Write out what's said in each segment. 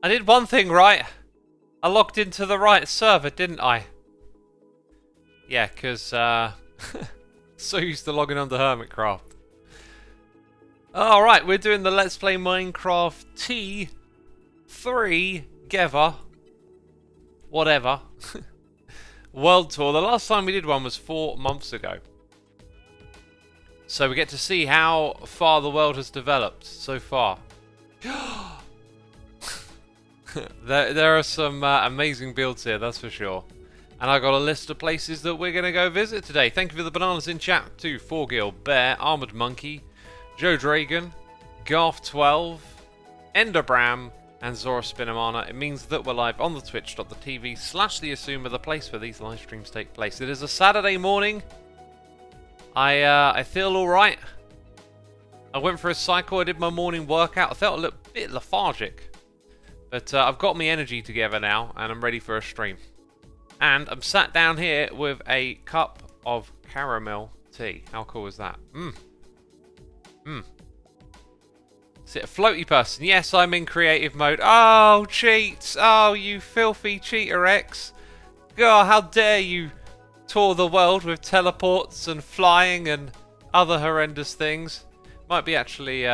I did one thing right. I logged into the right server, didn't I? Yeah, because so used to logging onto Hermitcraft. Alright, we're doing the Let's Play Minecraft T3 Together. Whatever. World Tour. The last time we did one was 4 months ago. So we get to see how far the world has developed so far. there are some amazing builds here, that's for sure. And I got a list of places that we're going to go visit today. Thank you for the bananas in chat to Forgil, Bear, Armored Monkey, Joe Dragon, Garth12, Enderbram, and Zora Spinamana. It means that we're live on the twitch.tv/the Xisuma, the place where these live streams take place. It is a Saturday morning. I feel alright. I went for a cycle, I did my morning workout. I felt a little bit lethargic. But I've got my energy together now, and I'm ready for a stream. And I'm sat down here with a cup of caramel tea. How cool is that? Is it a floaty person? Yes, I'm in creative mode. Oh, cheats! Oh, you filthy cheater X! God, how dare you tour the world with teleports and flying and other horrendous things. Might be actually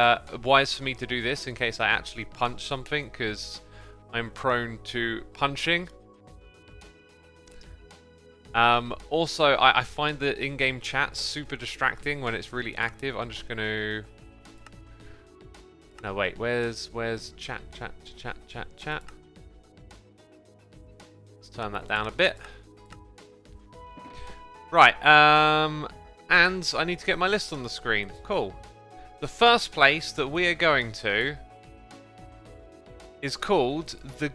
wise for me to do this in case I actually punch something, because I'm prone to punching. Also, I find the in-game chat super distracting when it's really active. I'm just going to... No, wait, where's chat? Let's turn that down a bit. Right, and I need to get my list on the screen. Cool. The first place that we are going to is called the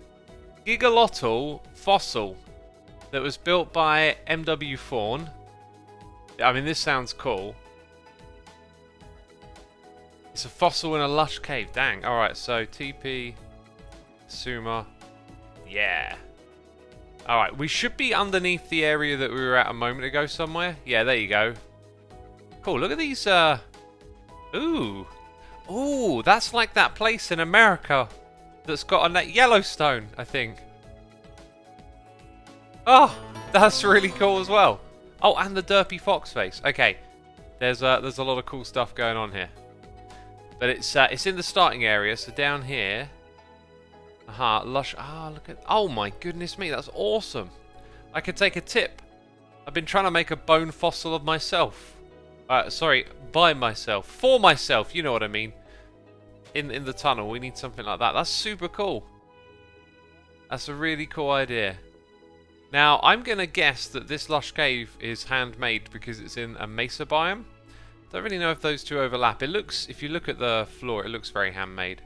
Gigalotto fossil that was built by MW Forney. I mean, this sounds cool. It's a fossil in a lush cave. Dang. Alright, so TP, Xisuma. Yeah. Alright, we should be underneath the area that we were at a moment ago somewhere. Yeah, there you go. Cool, look at these, Ooh. Ooh, that's like that place in America that's got a Yellowstone, I think. Oh, that's really cool as well. Oh, and the derpy fox face. Okay, there's a lot of cool stuff going on here. But it's in the starting area, so down here. Aha, lush. Ah, look at. Oh my goodness me, that's awesome. I could take a tip. I've been trying to make a bone fossil of myself. Sorry, by myself, for myself. You know what I mean. In the tunnel, we need something like that. That's super cool. That's a really cool idea. Now, I'm gonna guess that this lush cave is handmade because it's in a mesa biome. Don't really know if those two overlap. It looks, if you look at the floor, it looks very handmade.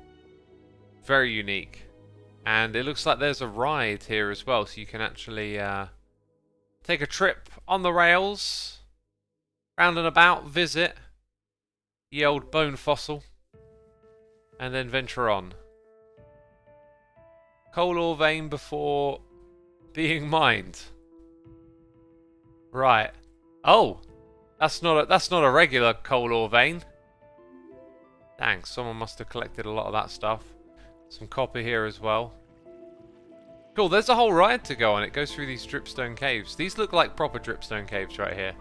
Very unique. And it looks like there's a ride here as well, so you can actually take a trip on the rails, round and about, visit the old bone fossil, and then venture on. Coal ore vein before being mined. Right. Oh, that's not a regular coal ore vein. Dang, someone must have collected a lot of that stuff. Some copper here as well. Cool, there's a whole ride to go on. It goes through these dripstone caves. These look like proper dripstone caves right here.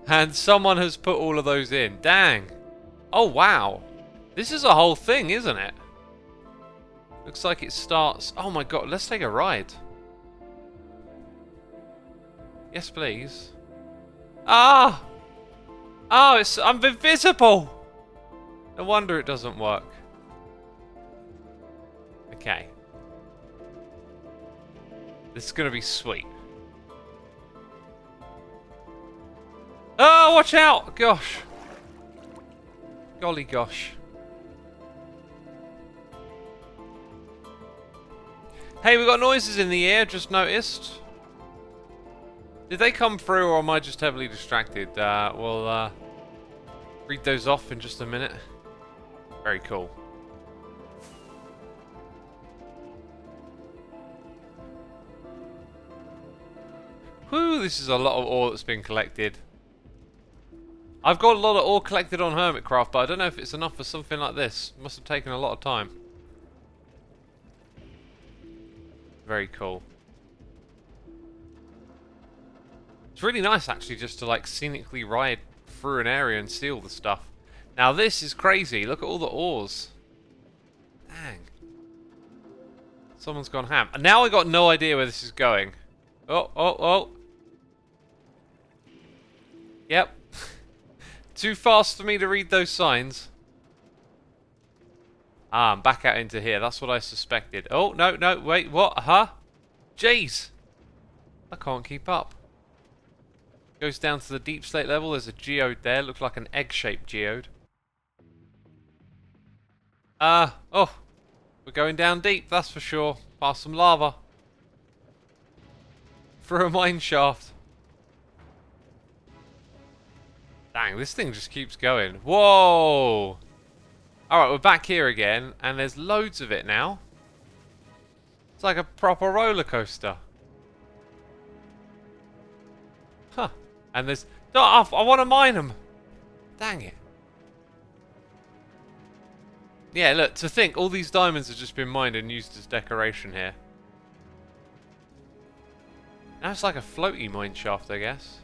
And someone has put all of those in. Dang. Oh, wow. This is a whole thing, isn't it? Looks like it starts... Oh my god, let's take a ride. Yes, please. Ah! Oh, I'm invisible! No wonder it doesn't work. Okay. This is going to be sweet. Oh, watch out! Gosh. Golly gosh. Hey, we got noises in the air, just noticed. Did they come through, or am I just heavily distracted? We'll read those off in just a minute. Very cool. Whew, this is a lot of ore that's been collected. I've got a lot of ore collected on Hermitcraft, but I don't know if it's enough for something like this. Must have taken a lot of time. Very cool. It's really nice, actually, just to, like, scenically ride through an area and see all the stuff. Now, this is crazy. Look at all the ores. Dang. Someone's gone ham. And now I got no idea where this is going. Oh, oh, oh. Yep. Too fast for me to read those signs. Ah, I'm back out into here. That's what I suspected. Oh, no, no, wait, what? Huh? Jeez. I can't keep up. Goes down to the deep slate level. There's a geode there. Looks like an egg-shaped geode. Oh. We're going down deep, that's for sure. Past some lava. Through a mine shaft. Dang, this thing just keeps going. Whoa! Alright, we're back here again, and there's loads of it now. It's like a proper roller coaster. Huh. And there's... Oh, I want to mine them. Dang it. Yeah, look, to think all these diamonds have just been mined and used as decoration here. Now it's like a floaty mine shaft, I guess.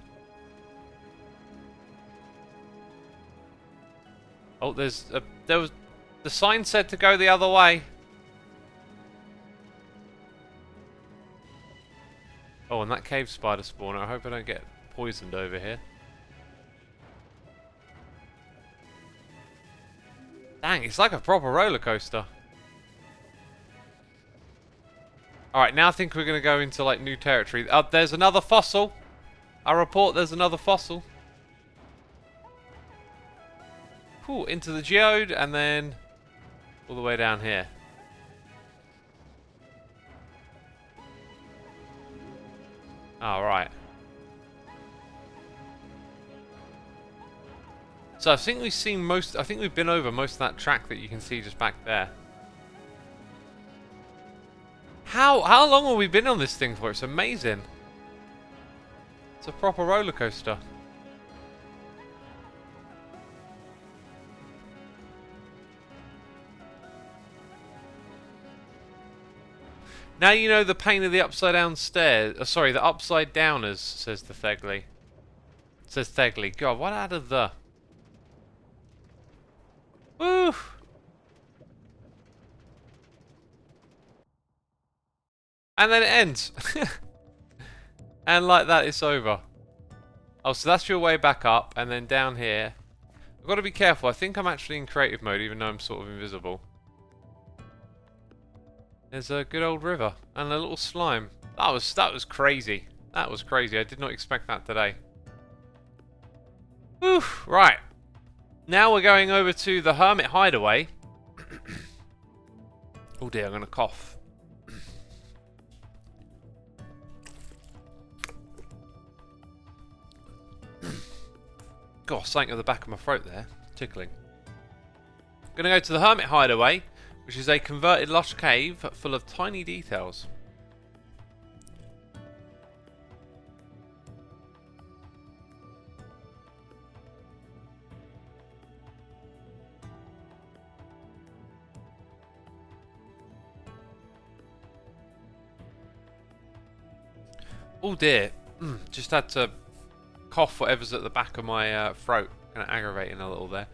Oh, there was... The sign said to go the other way. Oh, and that cave spider spawner. I hope I don't get poisoned over here. Dang, it's like a proper roller coaster. Alright, now I think we're going to go into like new territory. There's another fossil. I report there's another fossil. Cool, into the geode and then all the way down here. Alright. So I think we've seen most... I think we've been over most of that track that you can see just back there. How long have we been on this thing for? It's amazing. It's a proper roller coaster. Now you know the pain of the upside down stairs. Sorry, the upside downers, says the Thegly. Says Thegly. God, what added the... Woo! And then it ends. And like that, it's over. Oh, so that's your way back up, and then down here. I've got to be careful. I think I'm actually in creative mode, even though I'm sort of invisible. There's a good old river and a little slime. That was crazy. That was crazy. I did not expect that today. Whew, right. Now we're going over to the Hermit hideaway. Oh dear, I'm going to cough. Gosh, something at the back of my throat there. Tickling. Going to go to the Hermit hideaway, which is a converted lush cave full of tiny details. Oh dear, just had to cough whatever's at the back of my throat. Kind of aggravating a little there.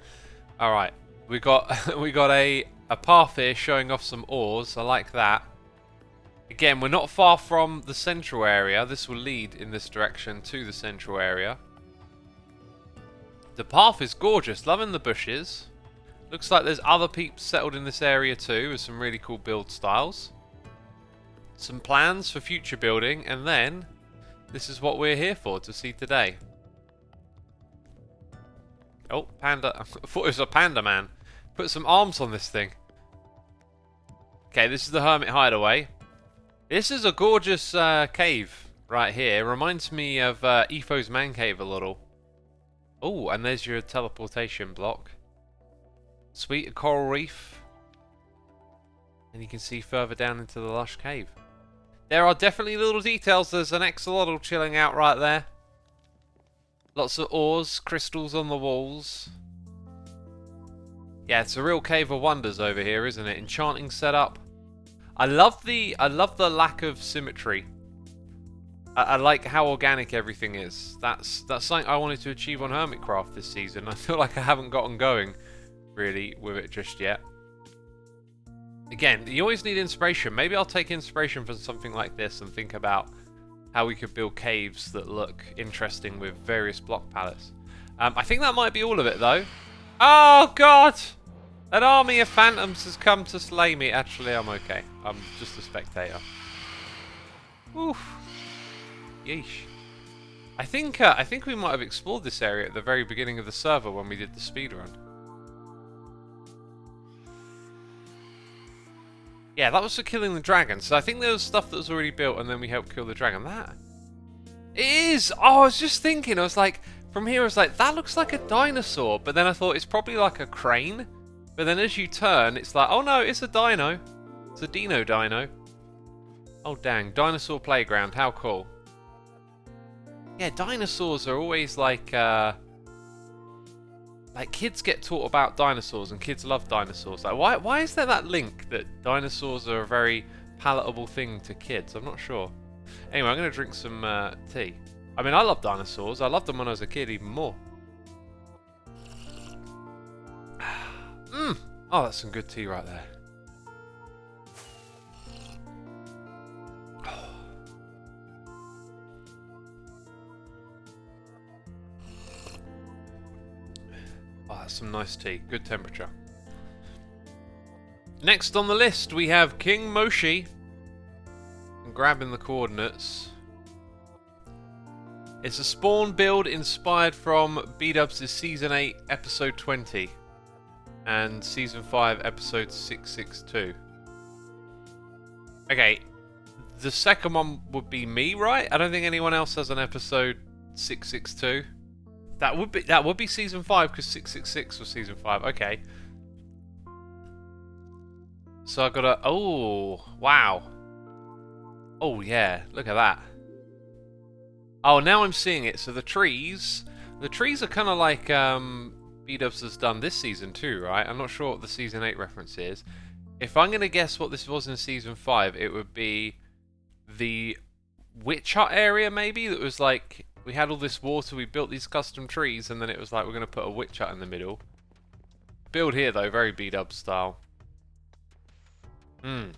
Alright, we got a path here showing off some ores. I like that. Again, we're not far from the central area. This will lead in this direction to the central area. The path is gorgeous. Loving the bushes. Looks like there's other peeps settled in this area too, with some really cool build styles. Some plans for future building, and then this is what we're here for, to see today. Oh, panda. I thought it was a panda man. Put some arms on this thing. Okay, this is the Hermit hideaway. This is a gorgeous cave right here. Reminds me of Etho's man cave a little. Oh, and there's your teleportation block. Sweet, a coral reef. And you can see further down into the lush cave. There are definitely little details. There's an axolotl chilling out right there. Lots of ores, crystals on the walls. Yeah, it's a real cave of wonders over here, isn't it? Enchanting setup. I love the lack of symmetry. I like how organic everything is. That's something I wanted to achieve on Hermitcraft this season. I feel like I haven't gotten going really with it just yet. Again, you always need inspiration. Maybe I'll take inspiration from something like this and think about how we could build caves that look interesting with various block palettes. I think that might be all of it though. Oh god! An army of phantoms has come to slay me. Actually, I'm okay. I'm just a spectator. Oof. Yeesh. I think we might have explored this area at the very beginning of the server when we did the speedrun. Yeah, that was for killing the dragon. So I think there was stuff that was already built and then we helped kill the dragon. That it is! Oh, I was just thinking, I was like, from here I was like, that looks like a dinosaur. But then I thought it's probably like a crane. But then as you turn, it's like, oh no, it's a dino. It's a dino. Oh dang, dinosaur playground, how cool. Yeah, dinosaurs are always like kids get taught about dinosaurs and kids love dinosaurs. Like, why is there that link that dinosaurs are a very palatable thing to kids? I'm not sure. Anyway, I'm going to drink some tea. I mean, I love dinosaurs. I loved them when I was a kid even more. Oh, that's some good tea right there. Oh, that's some nice tea. Good temperature. Next on the list, we have King Moshi. I'm grabbing the coordinates. It's a spawn build inspired from B-Dubs' Season 8, Episode 20. And Season 5, Episode 662. Okay, the second one would be me, right? I don't think anyone else has an Episode 662. That would be Season 5, because 666 was Season 5. Okay. So I've got a... Oh, wow. Oh, yeah. Look at that. Oh, now I'm seeing it. So the trees are kind of like B-Dubs has done this season too, right? I'm not sure what the Season 8 reference is. If I'm going to guess what this was in Season 5, it would be the witch hut area, maybe? That was like, we had all this water, we built these custom trees, and then it was like, we're going to put a witch hut in the middle. Build here, though, very B-Dubs style. Man,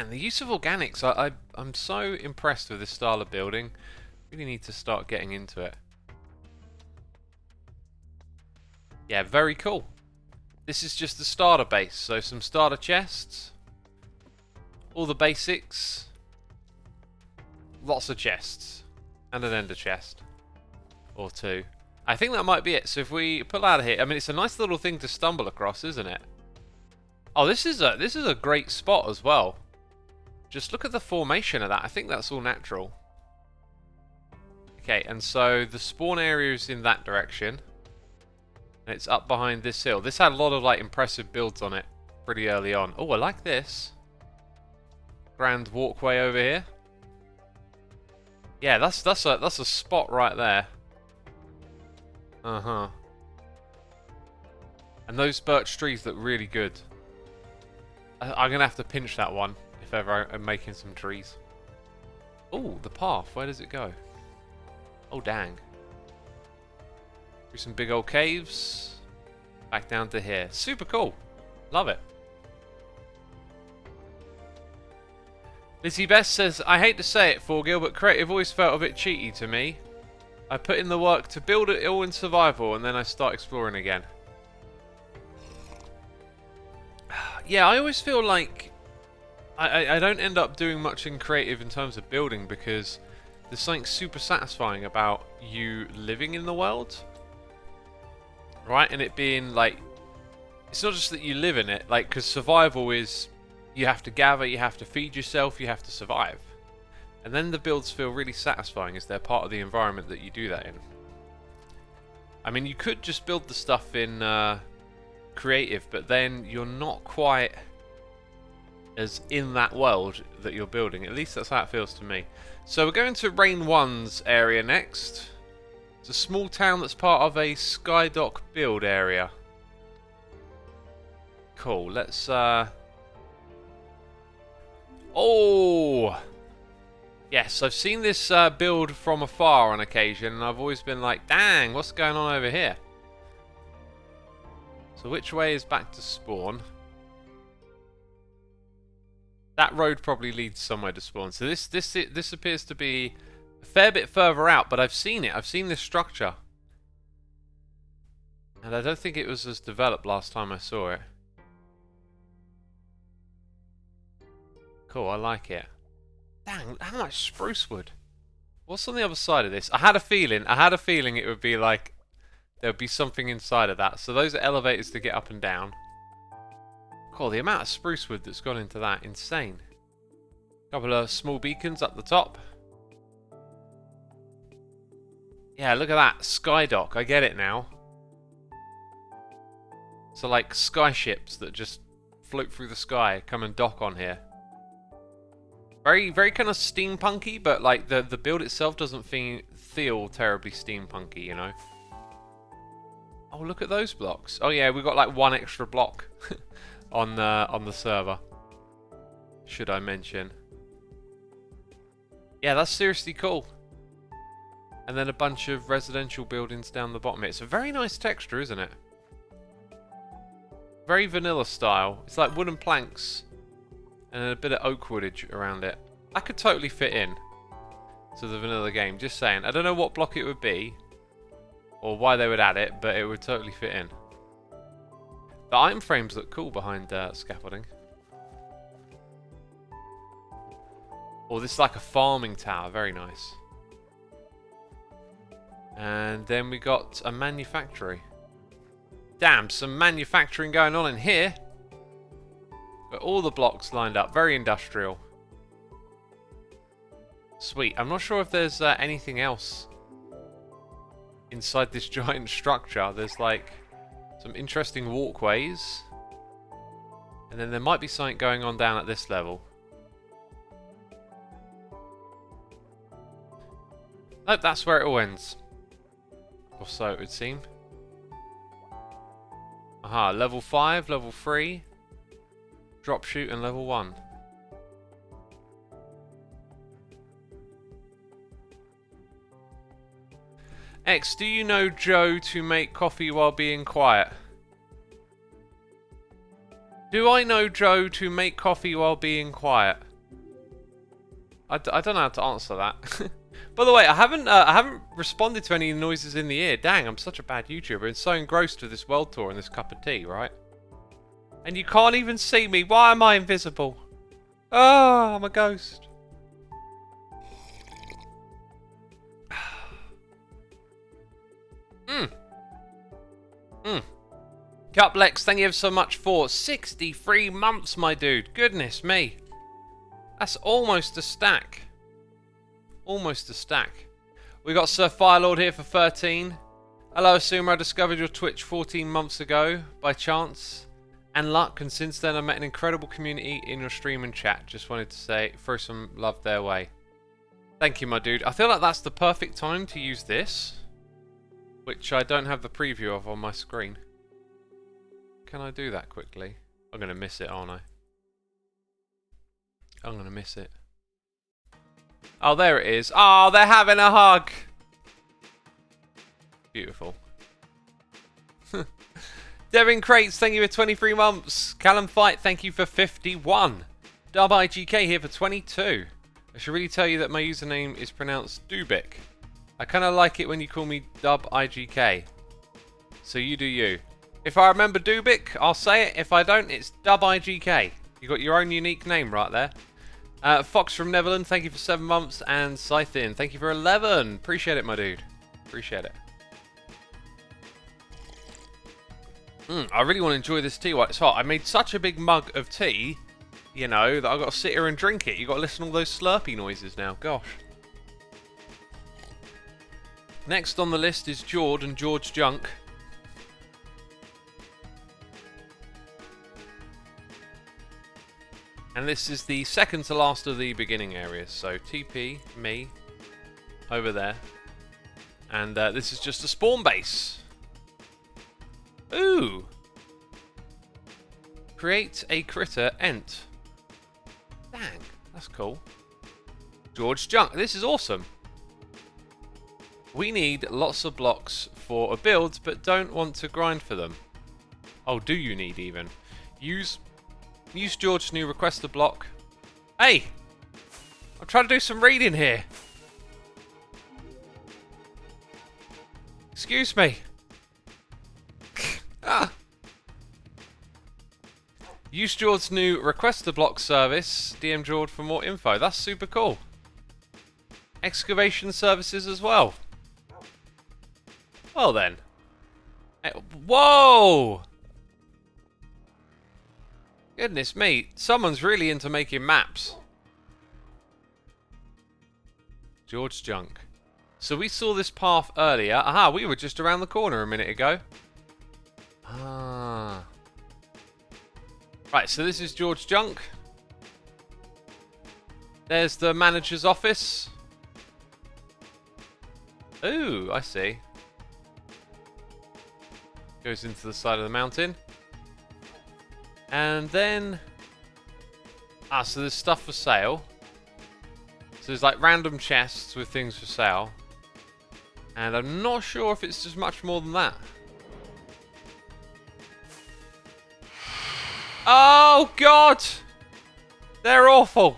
the use of organics, I'm so impressed with this style of building. Really need to start getting into it. Yeah, very cool. This is just the starter base, so some starter chests. All the basics. Lots of chests. And an ender chest. Or two. I think that might be it. So if we pull out of here, I mean, it's a nice little thing to stumble across, isn't it? Oh, this is a great spot as well. Just look at the formation of that. I think that's all natural. Okay, and so the spawn area is in that direction. And it's up behind this hill. This had a lot of like impressive builds on it pretty early on. Oh, I like this. Grand walkway over here. Yeah, that's a spot right there. Uh-huh. And those birch trees look really good. I'm going to have to pinch that one if ever I'm making some trees. Oh, the path. Where does it go? Oh, dang. Through some big old caves. Back down to here. Super cool. Love it. Lizzie Best says, I hate to say it, Forgil, but creative always felt a bit cheaty to me. I put in the work to build it all in survival and then I start exploring again. Yeah, I always feel like I don't end up doing much in creative in terms of building because there's something super satisfying about you living in the world. Right? And it being like, it's not just that you live in it, like, because survival is, you have to gather, you have to feed yourself, you have to survive. And then the builds feel really satisfying as they're part of the environment that you do that in. I mean, you could just build the stuff in creative, but then you're not quite as in that world that you're building. At least that's how it feels to me. So we're going to Rain 1's area next. It's a small town that's part of a Skydock build area. Cool, let's Oh! Yes, I've seen this build from afar on occasion, and I've always been like, dang, what's going on over here? So which way is back to spawn? That road probably leads somewhere to spawn. So this appears to be a fair bit further out, but I've seen it. I've seen this structure. And I don't think it was as developed last time I saw it. Cool, I like it. Dang, how much spruce wood? What's on the other side of this? I had a feeling it would be like there would be something inside of that. So those are elevators to get up and down. Cool, the amount of spruce wood that's gone into that, insane. Couple of small beacons up the top. Yeah, look at that, Skydock, I get it now. So like sky ships that just float through the sky, come and dock on here. Very, very kind of steampunky, but like the build itself doesn't feel terribly steampunky, you know. Oh, look at those blocks. Oh yeah, we got like one extra block on the server. Should I mention? Yeah, that's seriously cool. And then a bunch of residential buildings down the bottom. It's a very nice texture, isn't it? Very vanilla style. It's like wooden planks and a bit of oak woodage around it. That could totally fit in to the vanilla game. Just saying. I don't know what block it would be or why they would add it, but it would totally fit in. The item frames look cool behind scaffolding. Oh, this is like a farming tower. Very nice. And then we got a manufactory. Damn, some manufacturing going on in here. Got all the blocks lined up. Very industrial. Sweet. I'm not sure if there's anything else inside this giant structure. There's like some interesting walkways. And then there might be something going on down at this level. Nope, that's where it all ends. Or so it would seem. Aha, level 5, level 3, drop shoot, and level 1. X, do you know Joe to make coffee while being quiet? Do I know Joe to make coffee while being quiet? I don't know how to answer that. By the way, I haven't responded to any noises in the ear. Dang, I'm such a bad YouTuber and so engrossed with this world tour and this cup of tea, right? And you can't even see me. Why am I invisible? Oh, I'm a ghost. Cuplex, thank you so much for 63 months, my dude. Goodness me. That's almost a stack. Almost a stack. We got Sir Firelord here for 13. Hello, Xisuma. I discovered your Twitch 14 months ago by chance and luck, and since then I met an incredible community in your stream and chat. Just wanted to say, throw some love their way. Thank you, my dude. I feel like that's the perfect time to use this, which I don't have the preview of on my screen. Can I do that quickly? I'm going to miss it, aren't I? I'm going to miss it. Oh, there it is. Oh, they're having a hug. Beautiful. Devin Crates, thank you for 23 months. Callum Fight, thank you for 51. Dub IGK here for 22. I should really tell you that my username is pronounced Dubik. I kind of like it when you call me Dub IGK. So you do you. If I remember Dubik, I'll say it. If I don't, it's Dub IGK. You got your own unique name right there. Fox from Netherlands, thank you for 7 months. And Scythin, thank you for 11. Appreciate it, my dude. Appreciate it. I really want to enjoy this tea while it's hot. I made such a big mug of tea, you know, that I've got to sit here and drink it. You've got to listen to all those slurpy noises now. Gosh. Next on the list is Jord and George Junk. And this is the second to last of the beginning areas. So TP, me, over there. And this is just a spawn base. Ooh! Create a critter ent. Dang, That's cool. George Junk. This is awesome. We need lots of blocks for a build, but don't want to grind for them. Oh, do you need even? Use George's new request a block. Hey! I'm trying to do some reading here. Excuse me. Ah. Use George's new request a block service. DM George for more info. That's super cool. Excavation services as well. Well then. Whoa! Goodness me, someone's really into making maps. George Junk. So we saw this path earlier. Aha, we were just around the corner a minute ago. Ah. Right, so this is George Junk. There's the manager's office. Ooh, I see. Goes into the side of the mountain. And then... Ah, so there's stuff for sale. So there's like random chests with things for sale. And I'm not sure if it's just much more than that. Oh, God! They're awful.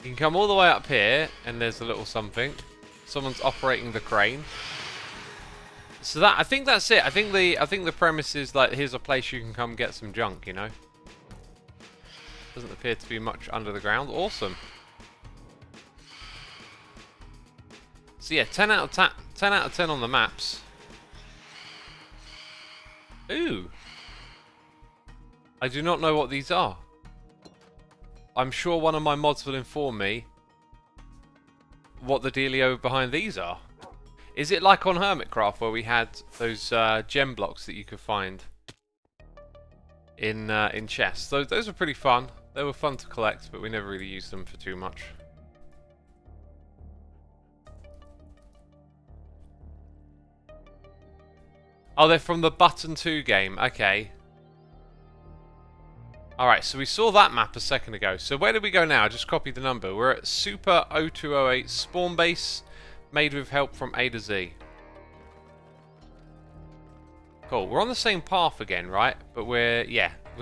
You can come all the way up here, and there's a little something. Someone's operating the crane. So that, I think that's it. I think the premise is like, here's a place you can come get some junk, you know? Doesn't appear to be much under the ground. Awesome. So yeah, 10 out of 10 on the maps. Ooh. I do not know what these are. I'm sure one of my mods will inform me what the dealio behind these are. Is it like on Hermitcraft where we had those gem blocks that you could find in chests? Those were pretty fun. They were fun to collect, but we never really used them for too much. Oh, they're from the Button 2 game. Okay. Alright, so we saw that map a second ago. So where did we go now? Just copy the number. We're at Super 0208 spawn base, made with help from A to Z. Cool. We're on the same path again, right? But we're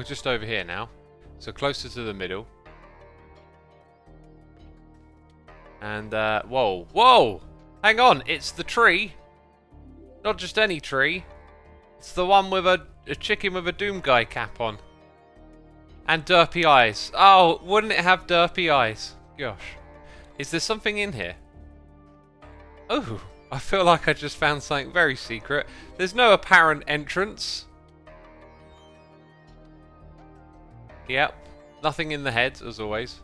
just over here now. So closer to the middle. And, whoa. Whoa! Hang on, it's the tree. Not just any tree. It's the one with a chicken with a Doom Guy cap on. And derpy eyes. Oh, wouldn't it have derpy eyes? Gosh. Is there something in here? Oh, I feel like I just found something very secret. There's no apparent entrance. Yep. Nothing in the head, as always.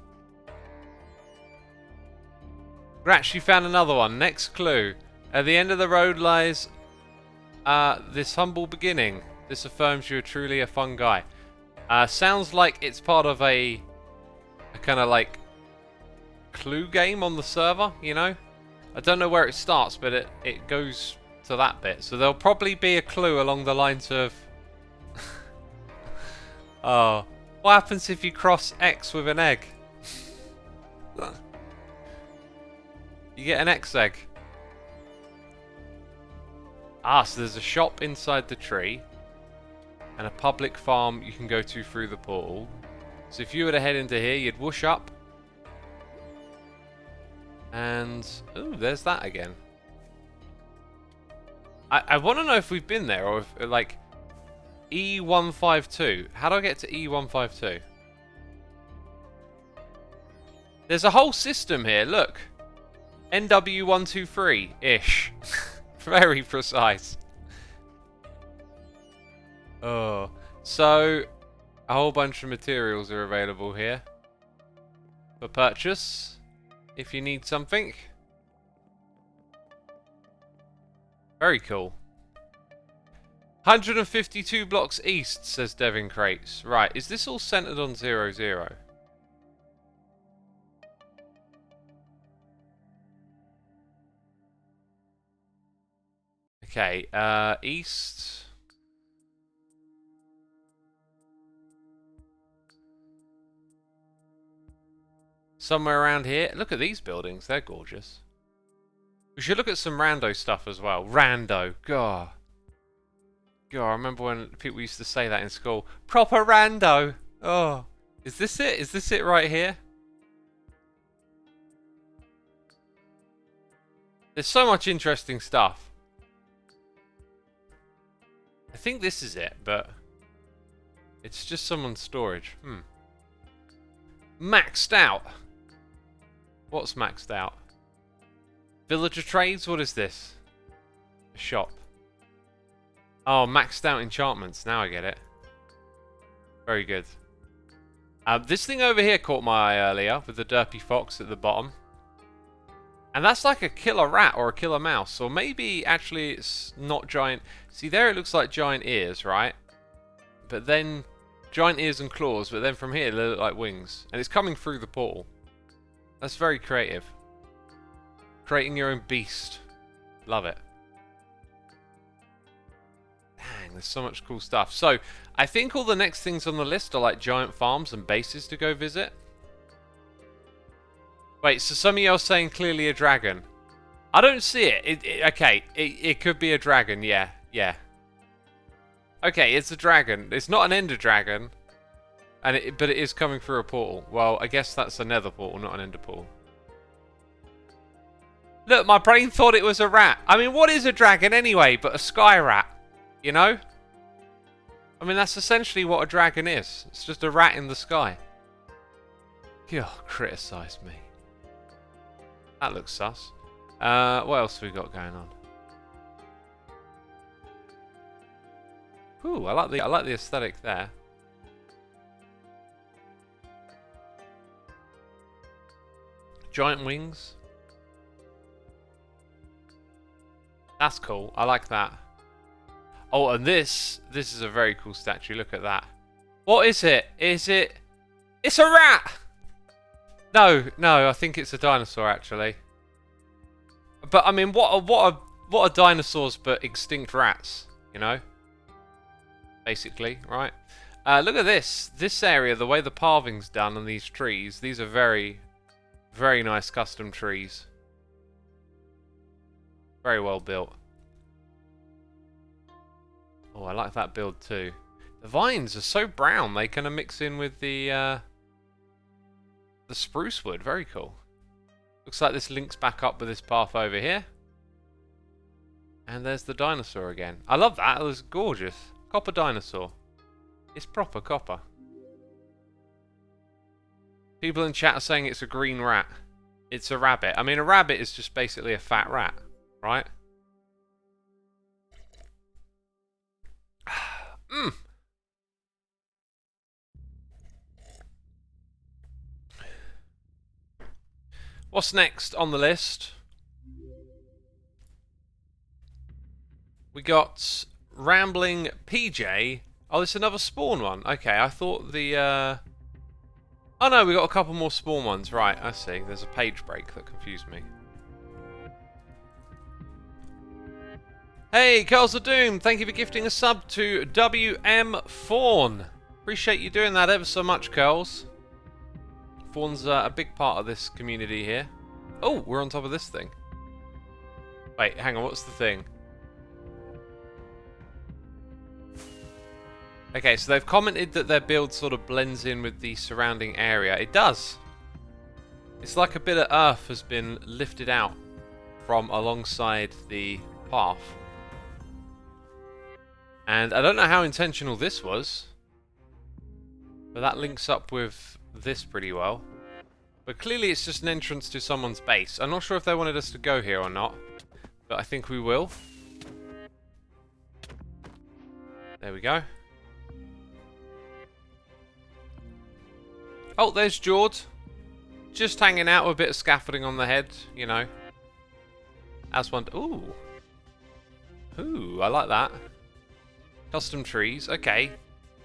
Gratch, you found another one. Next clue. At the end of the road lies this humble beginning. This affirms you are truly a fun guy. Sounds like it's part of a kind of like clue game on the server, you know? I don't know where it starts, but it goes to that bit. So there'll probably be a clue along the lines of... Oh, what happens if you cross X with an egg? You get an X egg. Ah, so there's a shop inside the tree. And a public farm you can go to through the portal. So if you were to head into here, you'd whoosh up. And... ooh, there's that again. I want to know if we've been there, or if, like... E152. How do I get to E152? There's a whole system here, look. NW123-ish. Very precise. Oh, so a whole bunch of materials are available here for purchase if you need something. Very cool. 152 blocks east, says Devin Crates. Right, is this all centered on 00? Okay, east. somewhere around here. Look at these buildings. They're gorgeous. We should look at some rando stuff as well. Rando. God. God, I remember when people used to say that in school. Proper rando. Oh. Is this it? Is this it right here? There's so much interesting stuff. I think this is it, but it's just someone's storage. Maxed out. What's maxed out? Villager trades? What is this? A shop. Oh, maxed out enchantments. Now I get it. Very good. This thing over here caught my eye earlier with the derpy fox at the bottom. And that's like a killer rat or a killer mouse. Or maybe actually it's not giant. See there it looks like giant ears, right? But then giant ears and claws. But then from here they look like wings. And it's coming through the portal. That's very creative. Creating your own beast. Love it. Dang, there's so much cool stuff. So, I think all the next things on the list are like giant farms and bases to go visit. Wait, so some of you are saying clearly a dragon. I don't see it. Okay, it could be a dragon, yeah. Okay, it's a dragon. It's not an ender dragon, but it is coming through a portal. Well, I guess that's a nether portal, not an ender portal. Look, my brain thought it was a rat. I mean, what is a dragon anyway but a sky rat? You know? I mean, that's essentially what a dragon is. It's just a rat in the sky. God, criticise me. That looks sus. What else have we got going on? Ooh, I like the aesthetic there. Giant wings. That's cool. I like that. Oh, and this is a very cool statue. Look at that. What is it? It's a rat! No, I think it's a dinosaur actually. But I mean, what are dinosaurs but extinct rats? You know, basically, right? Look at this. This area, the way the carving's done on these trees. These are very, very nice custom trees. Very well built. Oh, I like that build too. The vines are so brown they kind of mix in with the spruce wood. Very cool. Looks like this links back up with this path over here. And there's the dinosaur again. I love that. It was gorgeous. Copper dinosaur. It's proper copper. People in chat are saying it's a green rat. It's a rabbit. I mean, a rabbit is just basically a fat rat, right? What's next on the list? We got Rambling PJ. Oh, it's another spawn one. Okay, I thought the... Oh no, we got a couple more spawn ones. Right, I see. There's a page break that confused me. Hey, Curls of Doom, thank you for gifting a sub to WM Fawn. Appreciate you doing that ever so much, Curls. Fawn's a big part of this community here. Oh, we're on top of this thing. Wait, hang on, what's the thing? Okay, so they've commented that their build sort of blends in with the surrounding area. It does. It's like a bit of earth has been lifted out from alongside the path. And I don't know how intentional this was, but that links up with this pretty well. But clearly it's just an entrance to someone's base. I'm not sure if they wanted us to go here or not, but I think we will. There we go. Oh, there's Jord. Just hanging out with a bit of scaffolding on the head, you know. As one... Ooh. Ooh, I like that. Custom trees, okay.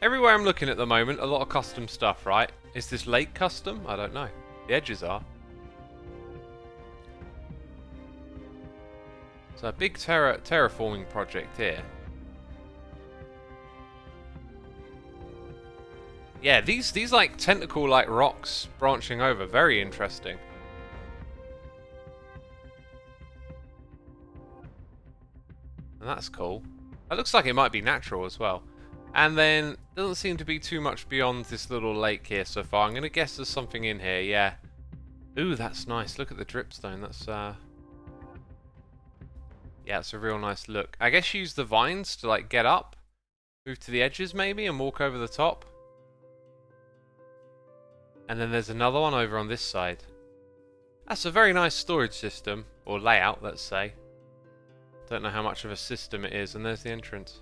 Everywhere I'm looking at the moment, a lot of custom stuff, right? Is this lake custom? I don't know. The edges are. So a big terraforming project here. Yeah, these like tentacle like rocks branching over, very interesting. And that's cool. That looks like it might be natural as well. And then doesn't seem to be too much beyond this little lake here so far. I'm gonna guess there's something in here. Yeah. Ooh, that's nice. Look at the dripstone. That's yeah, it's a real nice look. I guess use the vines to like get up, move to the edges maybe, and walk over the top. And then there's another one over on this side. That's a very nice storage system, or layout, let's say. Don't know how much of a system it is, and there's the entrance.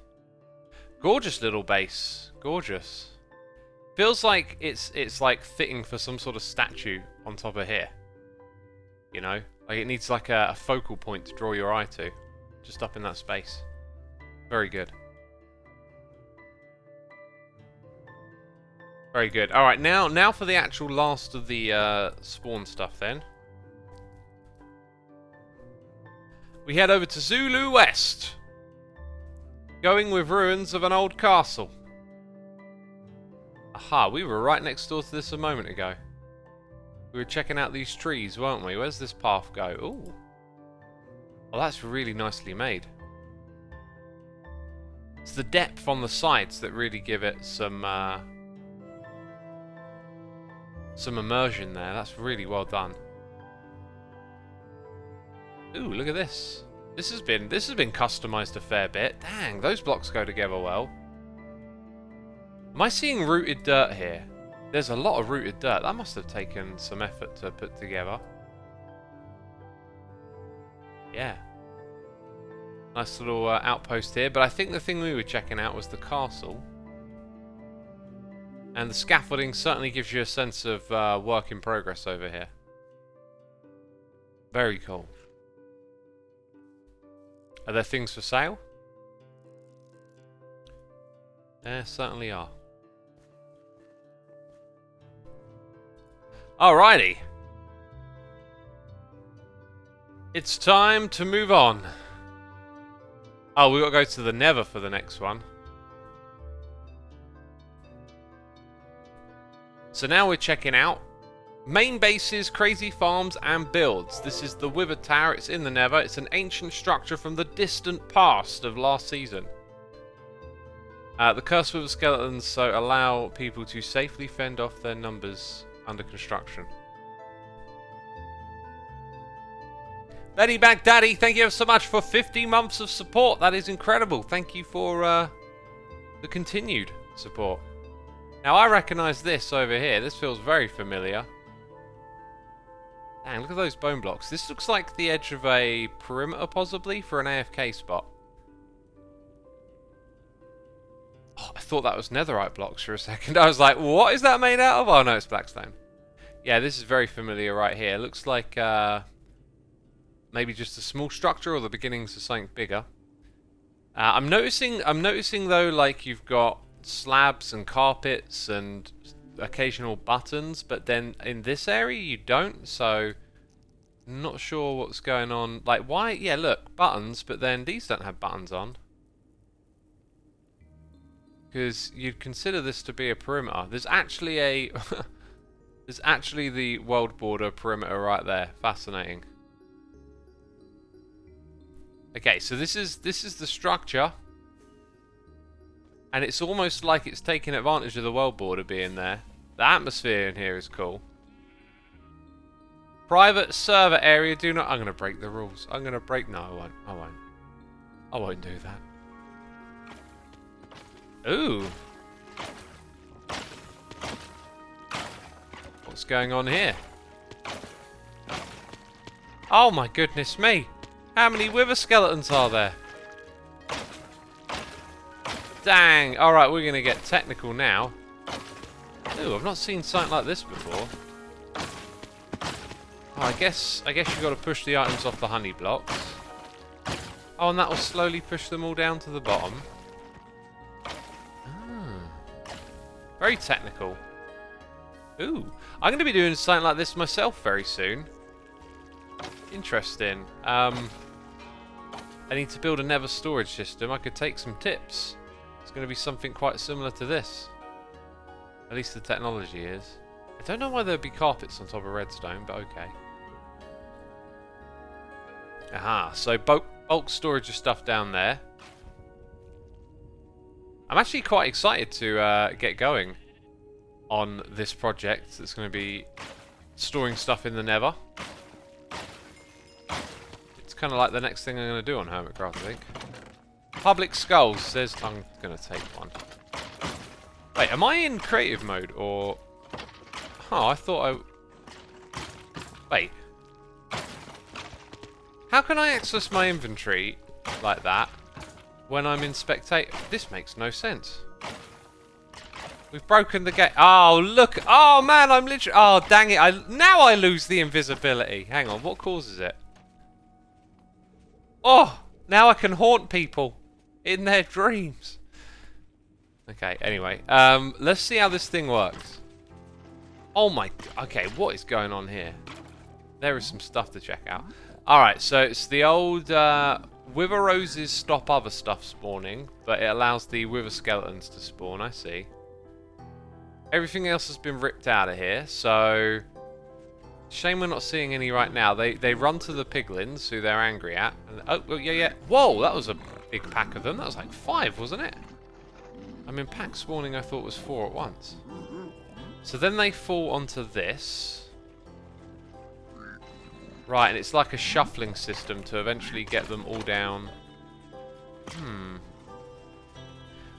Gorgeous little base. Gorgeous. Feels like it's like fitting for some sort of statue on top of here. You know? Like it needs like a focal point to draw your eye to. Just up in that space. Very good. Very good. Alright, now for the actual last of the spawn stuff then. We head over to Zulu West. Going with ruins of an old castle. Aha, we were right next door to this a moment ago. We were checking out these trees, weren't we? Where's this path go? Ooh. Oh, that's really nicely made. It's the depth on the sides that really give it some immersion there. That's really well done. Ooh, look at this. This has been customized a fair bit. Dang, those blocks go together well. Am I seeing rooted dirt here? There's a lot of rooted dirt. That must have taken some effort to put together. Yeah. Nice little outpost here. But I think the thing we were checking out was the castle. And the scaffolding certainly gives you a sense of work in progress over here. Very cool. Are there things for sale? There certainly are. Alrighty. It's time to move on. Oh, we've got to go to the Nether for the next one. So now we're checking out main bases, crazy farms, and builds. This is the Wither Tower. It's in the Nether. It's an ancient structure from the distant past of last season. The cursed Wither skeletons so allow people to safely fend off their numbers under construction. Betty Baghdadi, thank you so much for 50 months of support. That is incredible. Thank you for the continued support. Now I recognise this over here. This feels very familiar. Dang, look at those bone blocks. This looks like the edge of a perimeter, possibly, for an AFK spot. Oh, I thought that was netherite blocks for a second. I was like, what is that made out of? Oh, no, it's blackstone. Yeah, this is very familiar right here. Looks like maybe just a small structure or the beginnings of something bigger. I'm noticing though, like you've got slabs and carpets and occasional buttons, but then in this area you don't, so I'm not sure what's going on. Like, why? Yeah, look, buttons, but then these don't have buttons on. Because you'd consider this to be a perimeter. There's actually a there's actually the world border perimeter right there. Fascinating. Okay, so this is the structure. And it's almost like it's taking advantage of the world border being there. The atmosphere in here is cool. Private server area, do not... I'm going to break the rules. I'm going to break... No, I won't. I won't. I won't do that. Ooh. What's going on here? Oh my goodness me. How many wither skeletons are there? Dang. Alright, we're going to get technical now. Ooh, I've not seen something like this before. Oh, I guess you've got to push the items off the honey blocks. Oh, and that will slowly push them all down to the bottom. Ah. Very technical. Ooh. I'm going to be doing something like this myself very soon. Interesting. I need to build a nether storage system. I could take some tips. It's going to be something quite similar to this. At least the technology is. I don't know why there'd be carpets on top of redstone, but okay. Aha, so bulk storage of stuff down there. I'm actually quite excited to get going on this project that's going to be storing stuff in the Nether. It's kind of like the next thing I'm going to do on Hermitcraft, I think. Public skulls says I'm going to take one. Wait, am I in creative mode or... Oh, I thought I... Wait. How can I access my inventory like that when I'm in spectator? This makes no sense. We've broken the gate. Oh, look. Oh, man, I'm literally... Oh, dang it. Now I lose the invisibility. Hang on, what causes it? Oh, now I can haunt people in their dreams. Okay, anyway. Let's see how this thing works. Oh, my... Okay, what is going on here? There is some stuff to check out. Alright, so it's the old wither roses stop other stuff spawning, but it allows the wither skeletons to spawn, I see. Everything else has been ripped out of here, so... Shame we're not seeing any right now. They run to the piglins, who they're angry at. And, oh, yeah. Whoa, that was a big pack of them. That was like 5, wasn't it? I mean, pack spawning I thought was 4 at once. So then they fall onto this... Right, and it's like a shuffling system to eventually get them all down.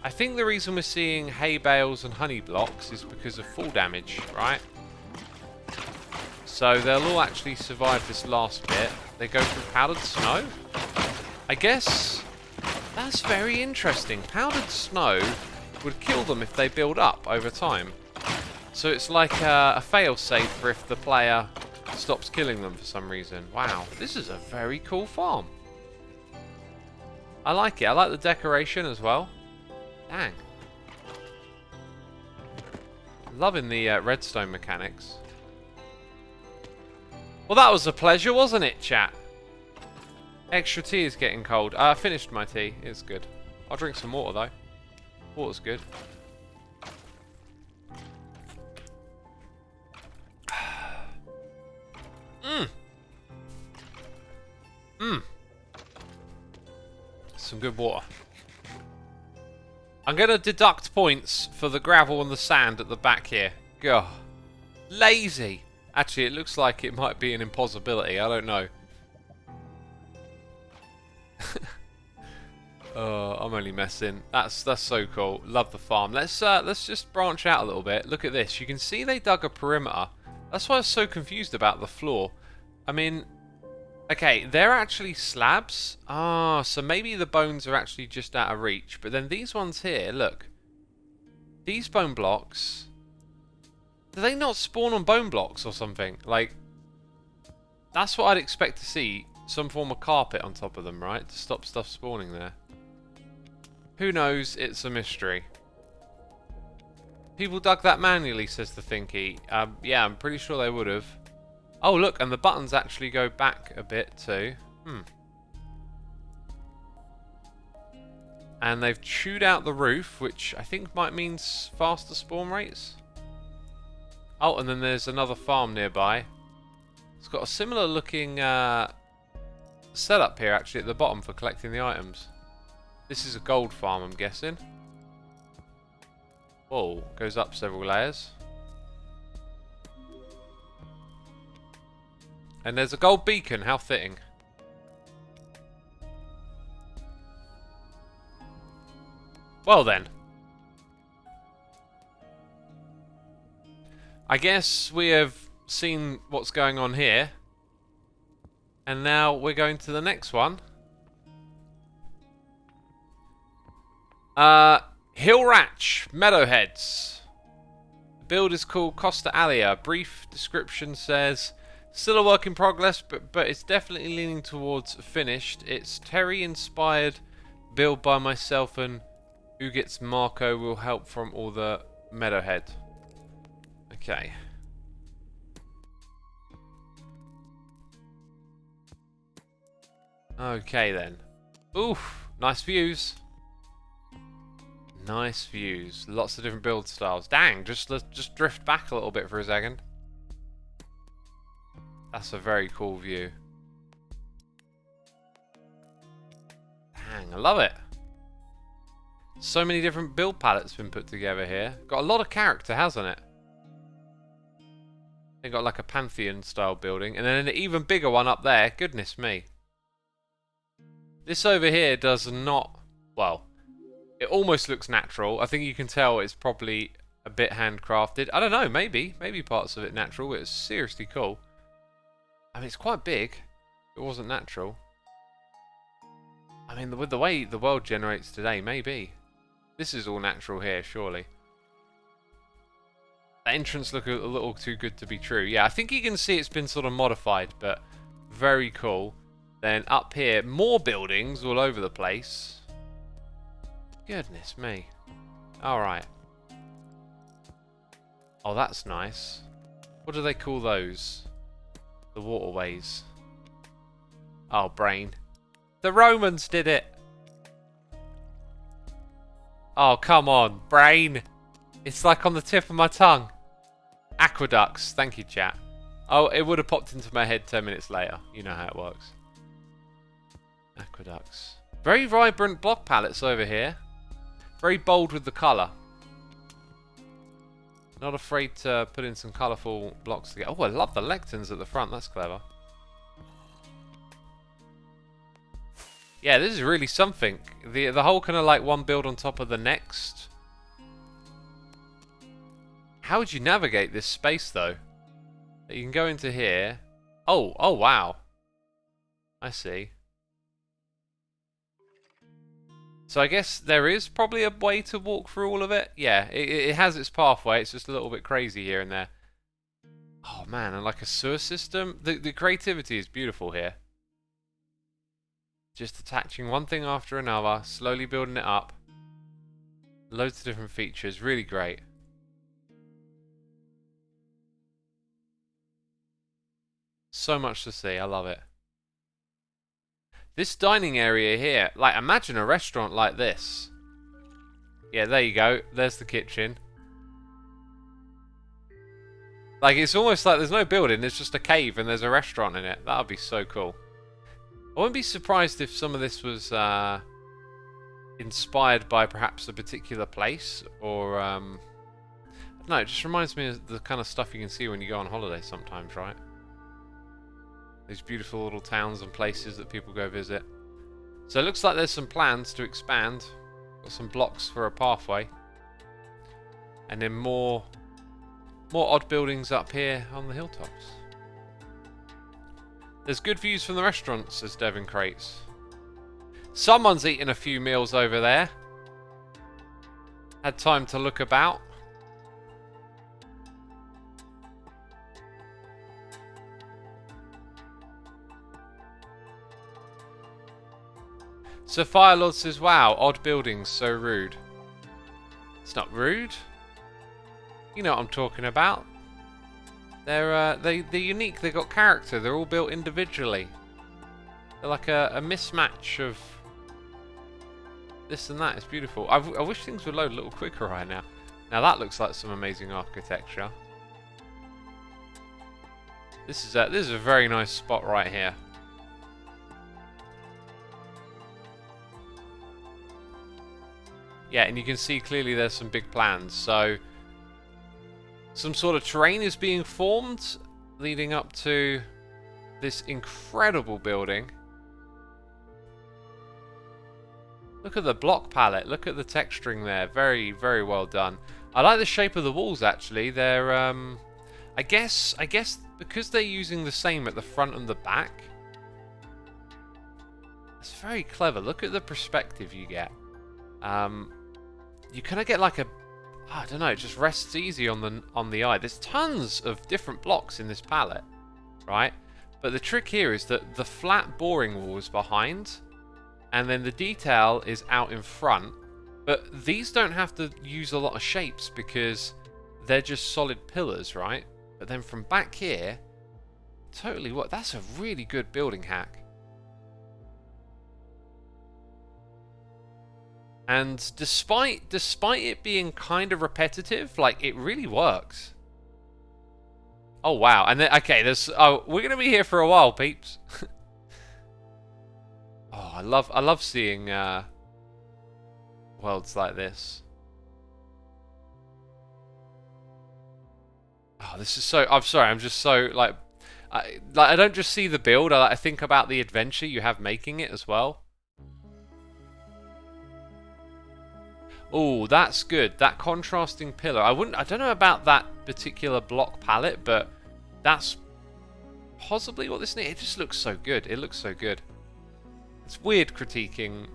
I think the reason we're seeing hay bales and honey blocks is because of fall damage, right? So they'll all actually survive this last bit. They go through powdered snow? I guess that's very interesting. Powdered snow would kill them if they build up over time. So it's like a fail-safe for if the player... stops killing them for some reason. Wow, this is a very cool farm. I like it. I like the decoration as well. Dang. Loving the redstone mechanics. Well, that was a pleasure, wasn't it, chat? Extra tea is getting cold. I finished my tea. It's good. I'll drink some water, though. Water's good. Some good water. I'm going to deduct points for the gravel and the sand at the back here. Gah. Lazy. Actually, it looks like it might be an impossibility. I don't know. Oh, I'm only messing. That's so cool. Love the farm. Let's just branch out a little bit. Look at this. You can see they dug a perimeter. That's why I was so confused about the floor. I mean, okay, they're actually slabs. Ah, so maybe the bones are actually just out of reach. But then these ones here, look. These bone blocks, do they not spawn on bone blocks or something? Like, that's what I'd expect to see. Some form of carpet on top of them, right? To stop stuff spawning there. Who knows? It's a mystery. People dug that manually, says the Thinky. Yeah, I'm pretty sure they would have. Oh, look, and the buttons actually go back a bit too. And they've chewed out the roof, which I think might mean faster spawn rates. Oh, and then there's another farm nearby. It's got a similar looking setup here, actually, at the bottom for collecting the items. This is a gold farm, I'm guessing. Whoa, goes up several layers. And there's a gold beacon, how fitting. Well then. I guess we have seen what's going on here. And now we're going to the next one. Hillratch, Meadowheads. The build is called Costa Alia. Brief description says... Still a work in progress, but it's definitely leaning towards finished. It's Terry-inspired build by myself, and who gets Marco will help from all the Meadowhead. Okay. Okay then. Oof, nice views. Nice views. Lots of different build styles. Dang, let's just drift back a little bit for a second. That's a very cool view. Dang, I love it. So many different build palettes been put together here. Got a lot of character, hasn't it? They got like a Pantheon style building, and then an even bigger one up there. Goodness me. This over here does not, well, it almost looks natural. I think you can tell it's probably a bit handcrafted. I don't know, maybe parts of it natural, but it's seriously cool. I mean, it's quite big. It wasn't natural. I mean, with the way the world generates today, maybe. This is all natural here, surely. The entrance look a little too good to be true. Yeah, I think you can see it's been sort of modified, but very cool. Then up here, more buildings all over the place. Goodness me. Alright. Oh, that's nice. What do they call those? The waterways. Oh, brain. The Romans did it! Oh, come on, brain! It's like on the tip of my tongue. Aqueducts. Thank you, chat. Oh, it would have popped into my head 10 minutes later. You know how it works. Aqueducts. Very vibrant block palettes over here. Very bold with the colour. Not afraid to put in some colourful blocks together. Oh, I love the lecterns at the front. That's clever. Yeah, this is really something. The whole kind of like one build on top of the next. How would you navigate this space though? You can go into here. Oh, oh wow. I see. So I guess there is probably a way to walk through all of it. Yeah, it has its pathway. It's just a little bit crazy here and there. Oh man, and like a sewer system. The creativity is beautiful here. Just attaching one thing after another, slowly building it up. Loads of different features, really great. So much to see, I love it. This dining area here, like imagine a restaurant like this. Yeah, there you go, there's the kitchen. Like it's almost like there's no building, there's just a cave and there's a restaurant in it. That would be so cool. I wouldn't be surprised if some of this was inspired by perhaps a particular place, or I don't know, it just reminds me of the kind of stuff you can see when you go on holiday sometimes, right? These beautiful little towns and places that people go visit. So it looks like there's some plans to expand. Got some blocks for a pathway. And then more odd buildings up here on the hilltops. There's good views from the restaurants, says Devon Crates. Someone's eaten a few meals over there. Had time to look about. So Firelord says, wow, odd buildings, so rude. It's not rude. You know what I'm talking about. They're unique, they've got character, they're all built individually. They're like a mismatch of this and that, it's beautiful. I wish things would load a little quicker right now. Now that looks like some amazing architecture. This is a very nice spot right here. Yeah, and you can see clearly there's some big plans, so some sort of terrain is being formed leading up to this incredible building. Look at the block palette, look at the texturing there, very, very well done. I like the shape of the walls actually, they're, I guess because they're using the same at the front and the back, it's very clever. Look at the perspective you get. You kind of get like a, I don't know, it just rests easy on the eye. There's tons of different blocks in this palette, right? But the trick here is that the flat boring wall is behind, and then the detail is out in front. But these don't have to use a lot of shapes because they're just solid pillars, right? But then from back here, totally what? That's a really good building hack. And despite it being kind of repetitive, like, it really works. Oh wow! And then, okay, we're gonna be here for a while, peeps. Oh, I love seeing worlds like this. Oh, this is so. I'm sorry. I'm just so like I don't just see the build. I think about the adventure you have making it as well. Oh, that's good. That contrasting pillar. I don't know about that particular block palette, but that's possibly what this needs. It just looks so good. It looks so good. It's weird critiquing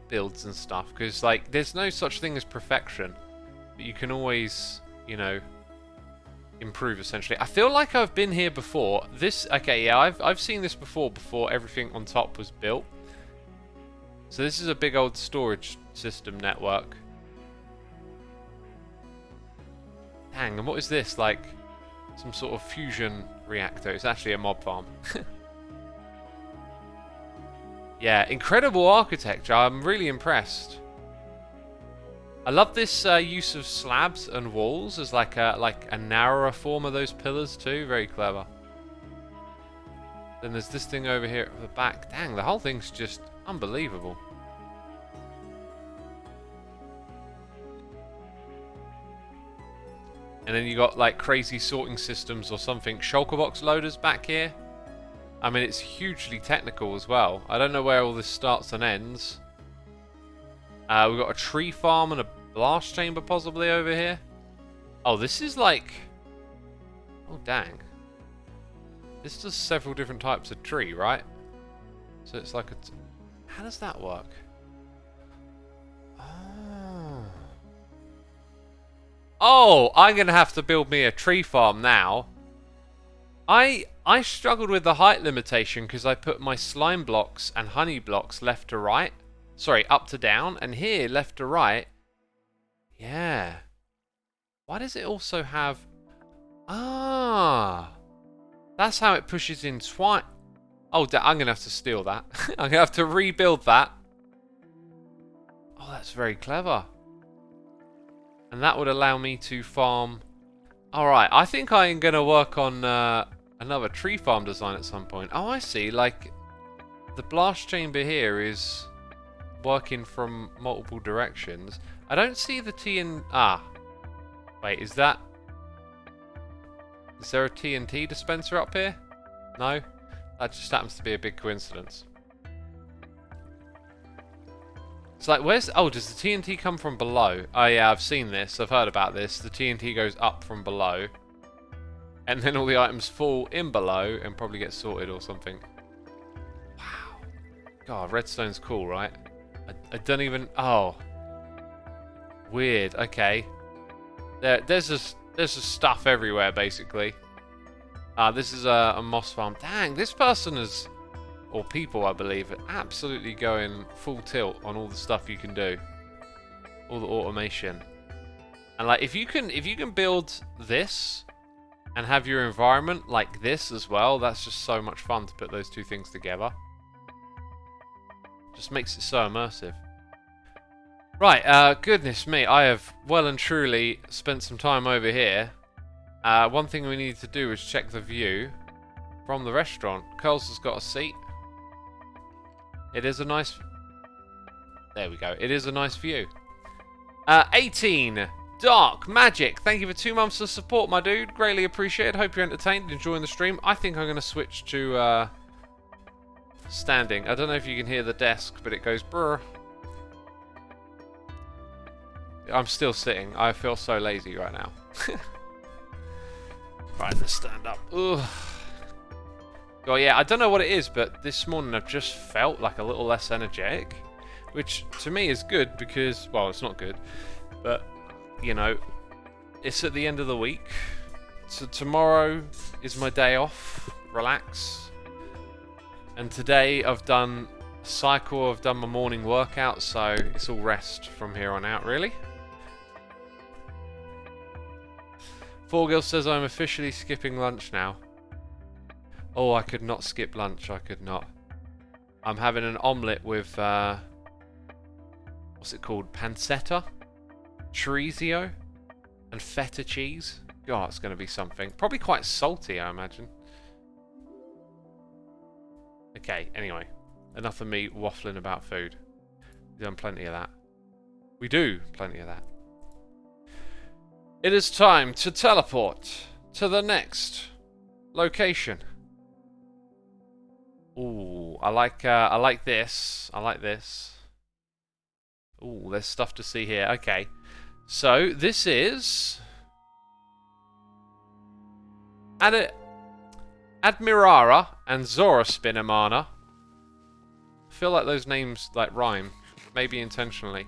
builds and stuff because, like, there's no such thing as perfection, but you can always, you know, improve essentially. I feel like I've been here before. Okay, yeah, I've seen this before everything on top was built. So this is a big old storage system network. Dang, and what is this? Like some sort of fusion reactor. It's actually a mob farm. Yeah, incredible architecture. I'm really impressed. I love this use of slabs and walls as like a narrower form of those pillars too. Very clever. Then there's this thing over here at the back. Dang, the whole thing's just unbelievable. And then you got like crazy sorting systems or something. Shulker box loaders back here. I mean, it's hugely technical as well. I don't know where all this starts and ends. We've got a tree farm and a blast chamber possibly over here. Oh, this is like... Oh, dang. This does several different types of tree, right? So it's like a... How does that work? Oh, I'm going to have to build me a tree farm now. I struggled with the height limitation because I put my slime blocks and honey blocks left to right. Sorry, up to down. And here, left to right. Yeah. Why does it also have... Ah. That's how it pushes in twice. Oh, I'm going to have to steal that. I'm going to have to rebuild that. Oh, that's very clever. And that would allow me to farm... Alright, I think I'm going to work on another tree farm design at some point. Oh, I see. Like, the blast chamber here is working from multiple directions. I don't see the TNT... Ah. Wait, is there a TNT dispenser up here? No? That just happens to be a big coincidence. It's like, where's... Oh, does the TNT come from below? Oh, yeah, I've seen this. I've heard about this. The TNT goes up from below. And then all the items fall in below and probably get sorted or something. Wow. God, redstone's cool, right? I don't even... Oh. Weird. Okay. There's just stuff everywhere, basically. This is a moss farm. Dang, this person is... Or people, I believe, are absolutely going full tilt on all the stuff you can do. All the automation. And like, if you can build this and have your environment like this as well, that's just so much fun to put those two things together. Just makes it so immersive. Right, goodness me, I have well and truly spent some time over here. One thing we need to do is check the view from the restaurant. Curls has got a seat. It is a nice... There we go. It is a nice view. 18. Dark Magic. Thank you for 2 months of support, my dude. Greatly appreciated. Hope you're entertained, enjoying the stream. I think I'm going to switch to standing. I don't know if you can hear the desk, but it goes brr. I'm still sitting. I feel so lazy right now. Right, let's stand up. Ugh. Oh yeah, I don't know what it is, but this morning I've just felt like a little less energetic, which to me is good because, well, it's not good, but, you know, it's at the end of the week, so tomorrow is my day off, relax, and today I've done a cycle, I've done my morning workout, so it's all rest from here on out, really. Forgil says I'm officially skipping lunch now. Oh, I could not skip lunch. I could not. I'm having an omelette with What's it called? Pancetta? Chorizo? And feta cheese? God, it's going to be something. Probably quite salty, I imagine. Okay, anyway. Enough of me waffling about food. We've done plenty of that. We do plenty of that. It is time to teleport to the next location. Ooh, I like this. I like this. Ooh, there's stuff to see here. Okay. So, this is Admirara and Zoraspinamana. I feel like those names like rhyme, maybe intentionally.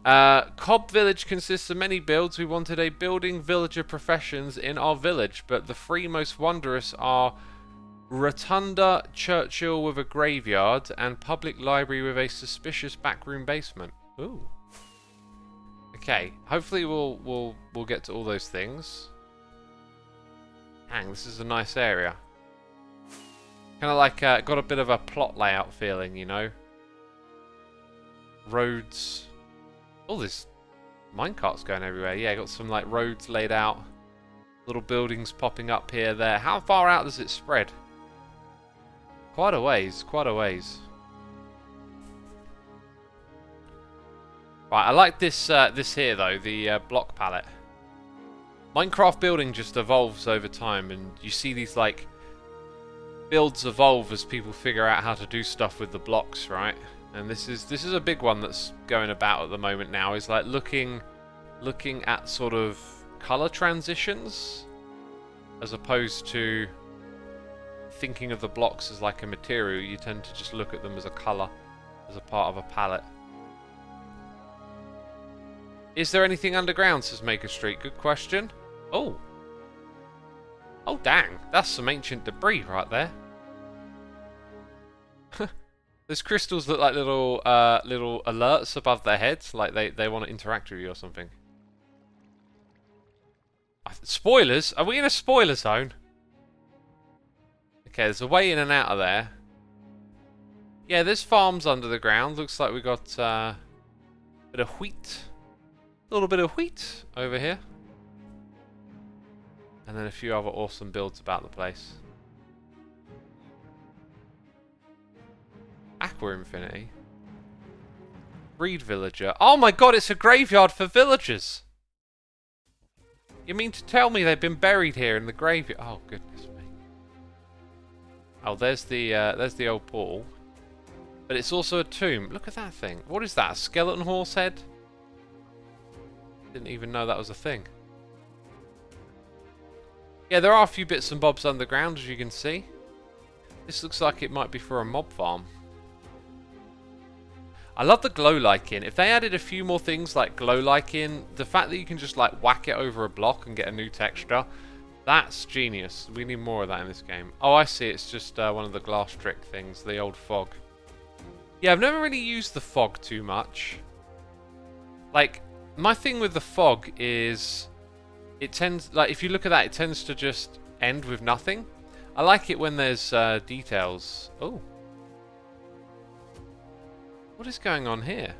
Cobb Village consists of many builds. We wanted a building villager professions in our village, but the three most wondrous are Rotunda Churchill with a graveyard and public library with a suspicious backroom basement. Ooh. Okay, hopefully we'll get to all those things. Dang, this is a nice area. Kind of like got a bit of a plot layout feeling, you know. Roads. Oh, there's minecarts going everywhere. Yeah, got some like roads laid out. Little buildings popping up here, there. How far out does it spread? Quite a ways, quite a ways. Right, I like this this here though, the block palette. Minecraft building just evolves over time, and you see these like builds evolve as people figure out how to do stuff with the blocks, right? And this is a big one that's going about at the moment now. Is like looking at sort of color transitions as opposed to thinking of the blocks as like a material. You tend to just look at them as a color, as a part of a palette. Is there anything underground, says Maker Street? Good question. Oh. Oh, dang. That's some ancient debris right there. Those crystals look like little little alerts above their heads, like they want to interact with you or something. Spoilers? Are we in a spoiler zone? Okay, there's a way in and out of there. Yeah, there's farms under the ground. Looks like we got a bit of wheat. A little bit of wheat over here. And then a few other awesome builds about the place. Aqua Infinity. Breed Villager. Oh my god, it's a graveyard for villagers! You mean to tell me they've been buried here in the graveyard? Oh, goodness me. Oh, there's the old portal. But it's also a tomb. Look at that thing. What is that? A skeleton horse head? Didn't even know that was a thing. Yeah, there are a few bits and bobs underground, as you can see. This looks like it might be for a mob farm. I love the glow lichen. If they added a few more things like glow lichen, the fact that you can just like whack it over a block and get a new texture, that's genius. We need more of that in this game. Oh, I see. It's just one of the glass trick things, the old fog. Yeah, I've never really used the fog too much. Like, my thing with the fog is it tends, like, if you look at that, it tends to just end with nothing. I like it when there's details. Oh. What is going on here?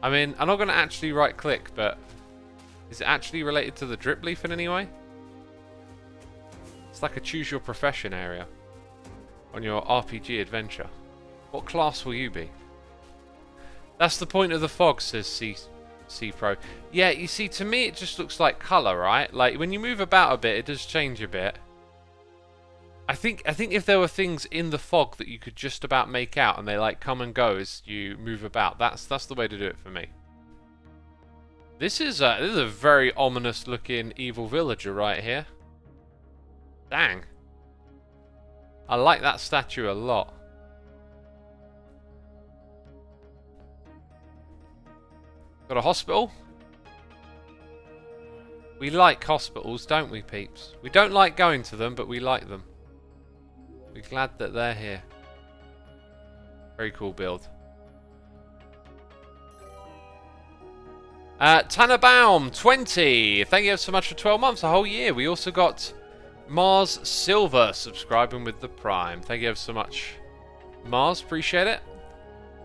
I mean, I'm not going to actually right click, but is it actually related to the drip leaf in any way? It's like a choose your profession area on your RPG adventure. What class will you be? That's the point of the fog, says C Pro. Yeah, you see, to me it just looks like colour, right? Like, when you move about a bit, it does change a bit. I think if there were things in the fog that you could just about make out and they like come and go as you move about, that's the way to do it for me. This is a very ominous looking evil villager right here. Dang. I like that statue a lot. Got a hospital? We like hospitals, don't we, peeps? We don't like going to them, but we like them. We're glad that they're here. Very cool build. Tannerbaum 20. Thank you so much for 12 months, a whole year. We also got Mars Silver subscribing with the Prime. Thank you ever so much, Mars. Appreciate it.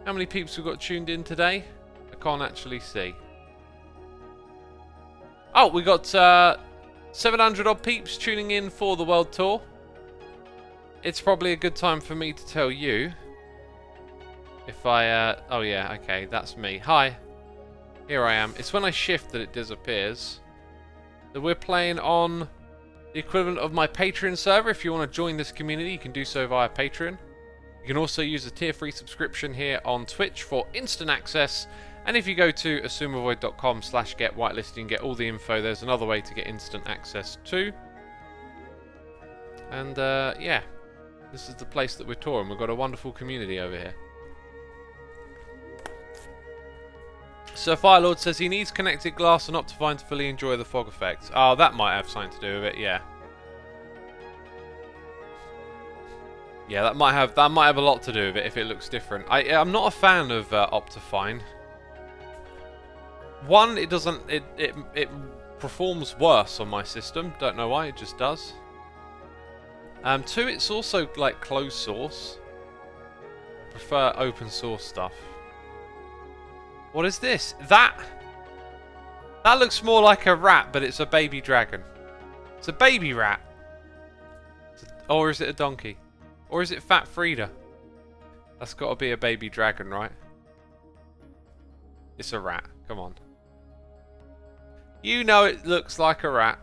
How many peeps we've got tuned in today? I can't actually see. Oh, we got 700 odd peeps tuning in for the World Tour. It's probably a good time for me to tell you if I... oh yeah, okay, that's me. Hi. Here I am. It's when I shift that it disappears. So we're playing on the equivalent of my Patreon server. If you want to join this community, you can do so via Patreon. You can also use a tier 3 subscription here on Twitch for instant access. And if you go to asumavoid.com/get-whitelisted, you can get all the info. There's another way to get instant access too. And yeah, this is the place that we're touring. We've got a wonderful community over here. Sir Firelord says he needs connected glass and Optifine to fully enjoy the fog effect. Oh, that might have something to do with it, yeah. Yeah, that might have a lot to do with it if it looks different. I'm not a fan of Optifine. One, it doesn't it performs worse on my system. Don't know why, it just does. Two, it's also like closed source. I prefer open source stuff. What is this? That looks more like a rat, but it's a baby dragon. It's a baby rat. Or is it a donkey? Or is it Fat Frida? That's got to be a baby dragon, right? It's a rat. Come on. You know it looks like a rat.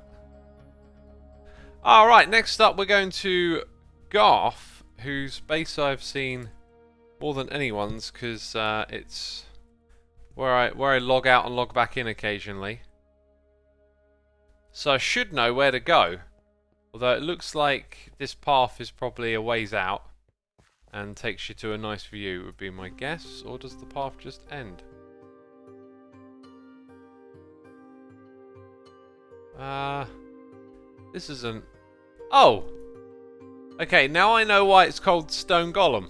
Alright, next up we're going to Garth, whose base I've seen more than anyone's, because it's where I log out and log back in occasionally. So I should know where to go. Although it looks like this path is probably a ways out and takes you to a nice view, would be my guess. Or does the path just end? This isn't... Oh! Okay, now I know why it's called Stone Golem.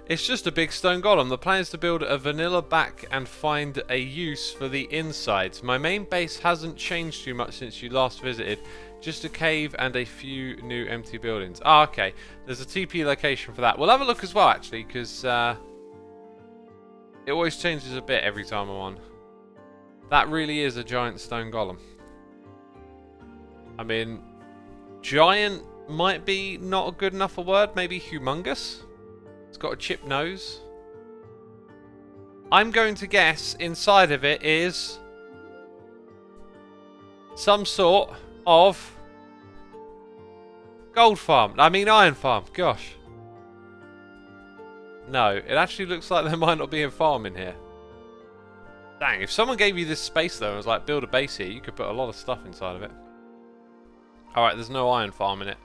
It's just a big stone golem. The plan is to build a vanilla back and find a use for the insides. My main base hasn't changed too much since you last visited. Just a cave and a few new empty buildings. Ah, okay. There's a TP location for that. We'll have a look as well, actually, because it always changes a bit every time I'm on. That really is a giant stone golem. I mean, giant might be not a good enough a word. Maybe humongous. It's got a chipped nose. I'm going to guess inside of it is some sort of gold farm. I mean iron farm. Gosh. No, it actually looks like there might not be a farm in here. Dang, if someone gave you this space though and was like, build a base here, you could put a lot of stuff inside of it. Alright, there's no iron farm in it.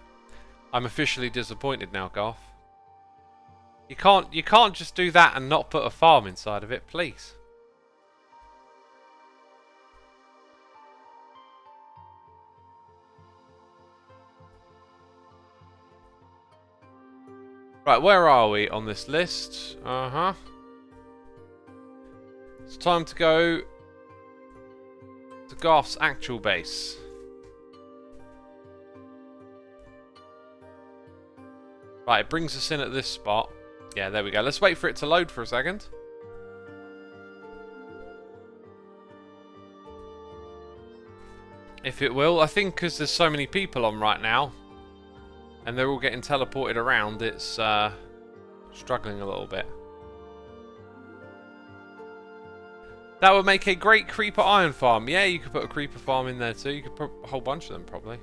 I'm officially disappointed now, Garth. You can't just do that and not put a farm inside of it, please. Right, where are we on this list? It's time to go to Garth's actual base. Right, it brings us in at this spot. Yeah, there we go. Let's wait for it to load for a second. If it will. I think because there's so many people on right now, and they're all getting teleported around, it's struggling a little bit. That would make a great creeper iron farm. Yeah, you could put a creeper farm in there too. You could put a whole bunch of them, probably.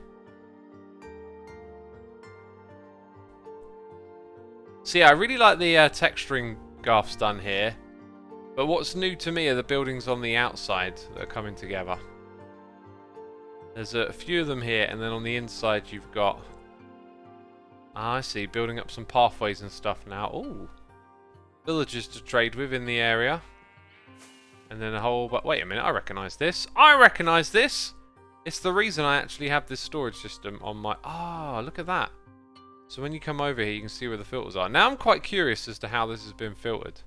So yeah, I really like the texturing Garth's done here. But what's new to me are the buildings on the outside that are coming together. There's a few of them here, and then on the inside you've got... Ah, I see, building up some pathways and stuff now. Ooh. Villagers to trade with in the area. And then a whole... But wait a minute, I recognise this. I recognise this! It's the reason I actually have this storage system on my... Ah, look at that. So when you come over here, you can see where the filters are. Now I'm quite curious as to how this has been filtered.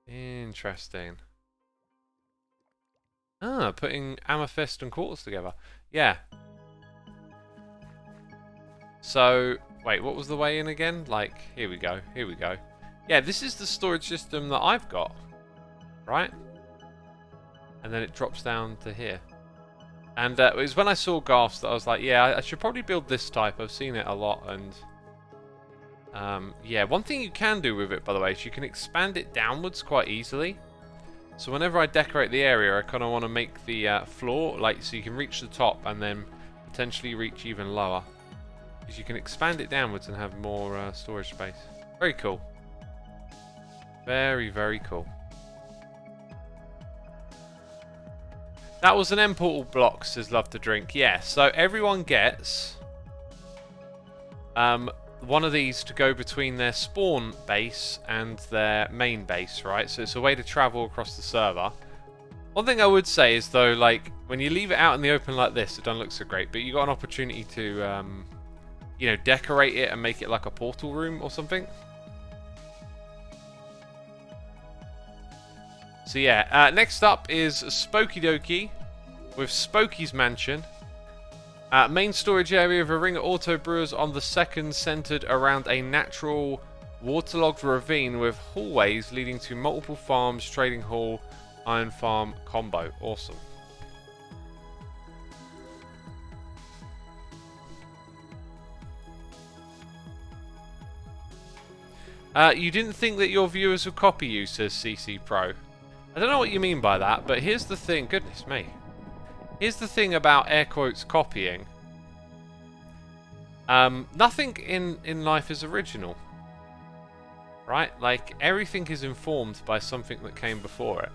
Interesting. Ah, putting amethyst and quartz together. Yeah. So, wait, what was the way in again? Like, here we go, here we go. Yeah, this is the storage system that I've got, right? And then it drops down to here. And it was when I saw Garth's that I was like, yeah, I should probably build this type. I've seen it a lot, and yeah, one thing you can do with it, by the way, is you can expand it downwards quite easily. So whenever I decorate the area, I kind of want to make the floor, like, so you can reach the top and then potentially reach even lower. Because you can expand it downwards and have more storage space. Very cool. Very, very cool. That was an M portal block, says Love to Drink. Yeah, so everyone gets one of these to go between their spawn base and their main base, right? So it's a way to travel across the server. One thing I would say is, though, like, when you leave it out in the open like this, it doesn't look so great, but you got an opportunity to, you know, decorate it and make it like a portal room or something. So yeah, next up is Spooky Dokie with Spooky's Mansion. Main storage area of a ring of auto brewers on the second, centered around a natural waterlogged ravine with hallways leading to multiple farms, trading hall, iron farm combo. Awesome. You didn't think that your viewers would copy you, says CC Pro. I don't know what you mean by that, but here's the thing. Goodness me. Here's the thing about air quotes copying. Nothing in life is original. Right? Like, everything is informed by something that came before it.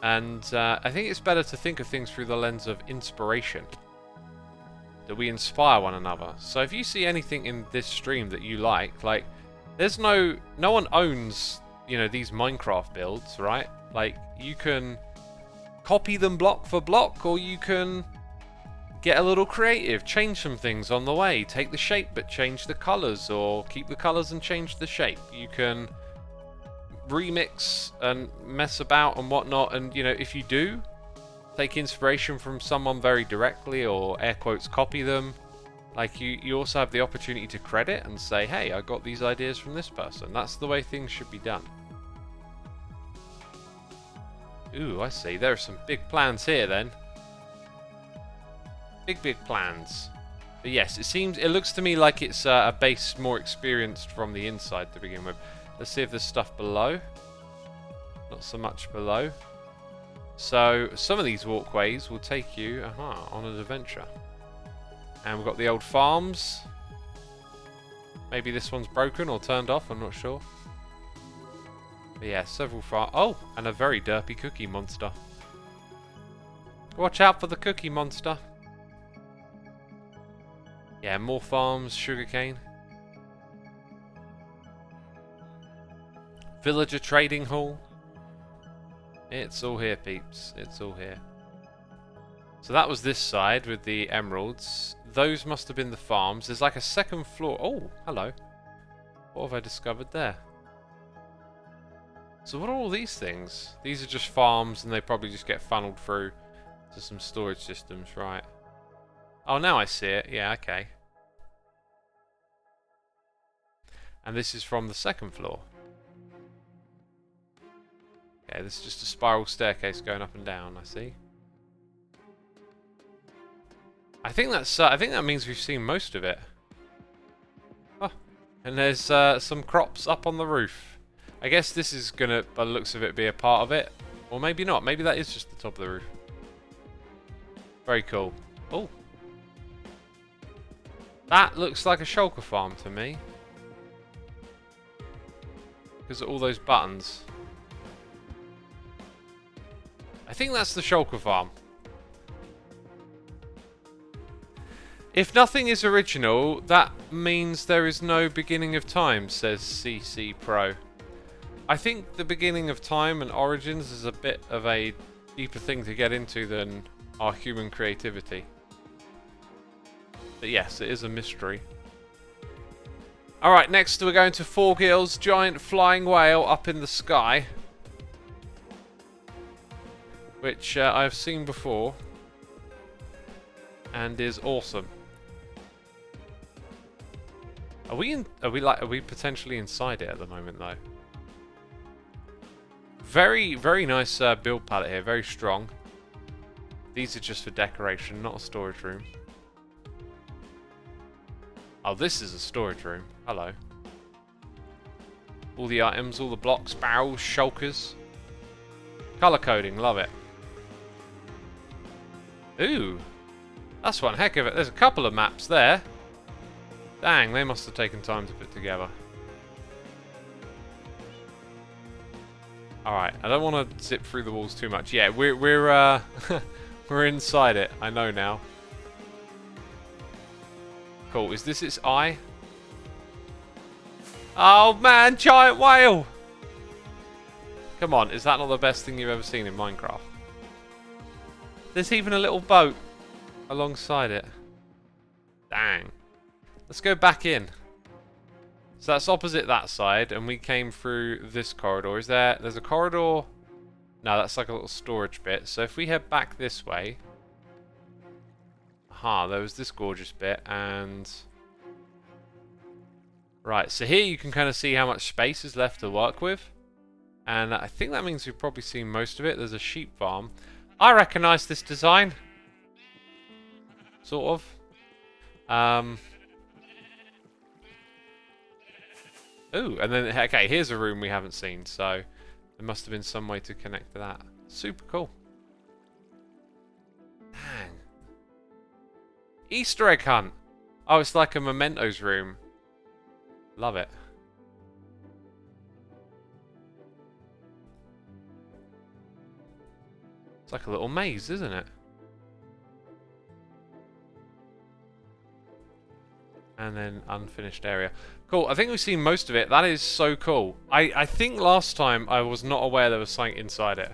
And I think it's better to think of things through the lens of inspiration. That we inspire one another. So if you see anything in this stream that you like, there's no one owns, you know, these Minecraft builds, right? Like, you can copy them block for block, or you can get a little creative, change some things on the way, take the shape but change the colors, or keep the colors and change the shape. You can remix and mess about and whatnot, and, you know, if you do take inspiration from someone very directly, or air quotes copy them, like, you also have the opportunity to credit and say, hey, I got these ideas from this person. That's the way things should be done. Ooh, I see. There are some big plans here then. Big plans. But yes, it looks to me like it's a base more experienced from the inside to begin with. Let's see if there's stuff below. Not so much below. So some of these walkways will take you on an adventure. And we've got the old farms. Maybe this one's broken or turned off, I'm not sure. But yeah, several farms. Oh, and a very derpy cookie monster. Watch out for the cookie monster. Yeah, more farms, sugarcane. Villager trading hall. It's all here, peeps. It's all here. So that was this side with the emeralds. Those must have been the farms. There's like a second floor. Oh, hello. What have I discovered there? So what are all these things? These are just farms, and they probably just get funneled through to some storage systems, right? Oh, now I see it. Yeah, okay. And this is from the second floor. Okay, this is just a spiral staircase going up and down, I see. I think that means we've seen most of it. Oh, and there's some crops up on the roof. I guess this is gonna, by the looks of it, be a part of it. Or maybe not. Maybe that is just the top of the roof. Very cool. Oh. That looks like a shulker farm to me. Because of all those buttons. I think that's the shulker farm. If nothing is original, that means there is no beginning of time, says CC Pro. I think the beginning of time and origins is a bit of a deeper thing to get into than our human creativity. But yes, it is a mystery. Alright, next we're going to Four Gills, giant flying whale up in the sky. which I've seen before and is awesome. Are we potentially inside it at the moment though? Very, very nice build palette here, very strong. These are just for decoration, not a storage room. Oh, this is a storage room. Hello. All the items, all the blocks, barrels, shulkers. Color coding, love it. Ooh. That's one heck of it. There's a couple of maps there. Dang, they must have taken time to put together. Alright, I don't want to zip through the walls too much. Yeah, we're we're inside it. I know now. Cool. Is this its eye? Oh man, giant whale! Come on, is that not the best thing you've ever seen in Minecraft? There's even a little boat alongside it. Dang. Let's go back in. So that's opposite that side, and we came through this corridor. Is there... There's a corridor... No, that's like a little storage bit. So if we head back this way... Aha, there was this gorgeous bit, and... Right, so here you can kind of see how much space is left to work with. And I think that means we've probably seen most of it. There's a sheep farm. I recognise this design. Sort of. Ooh, and then, okay, here's a room we haven't seen, so there must have been some way to connect to that. Super cool. Dang. Easter egg hunt. Oh, it's like a mementos room. Love it. It's like a little maze, isn't it? And then unfinished area. Cool, I think we've seen most of it. That is so cool. I think last time I was not aware there was something inside it.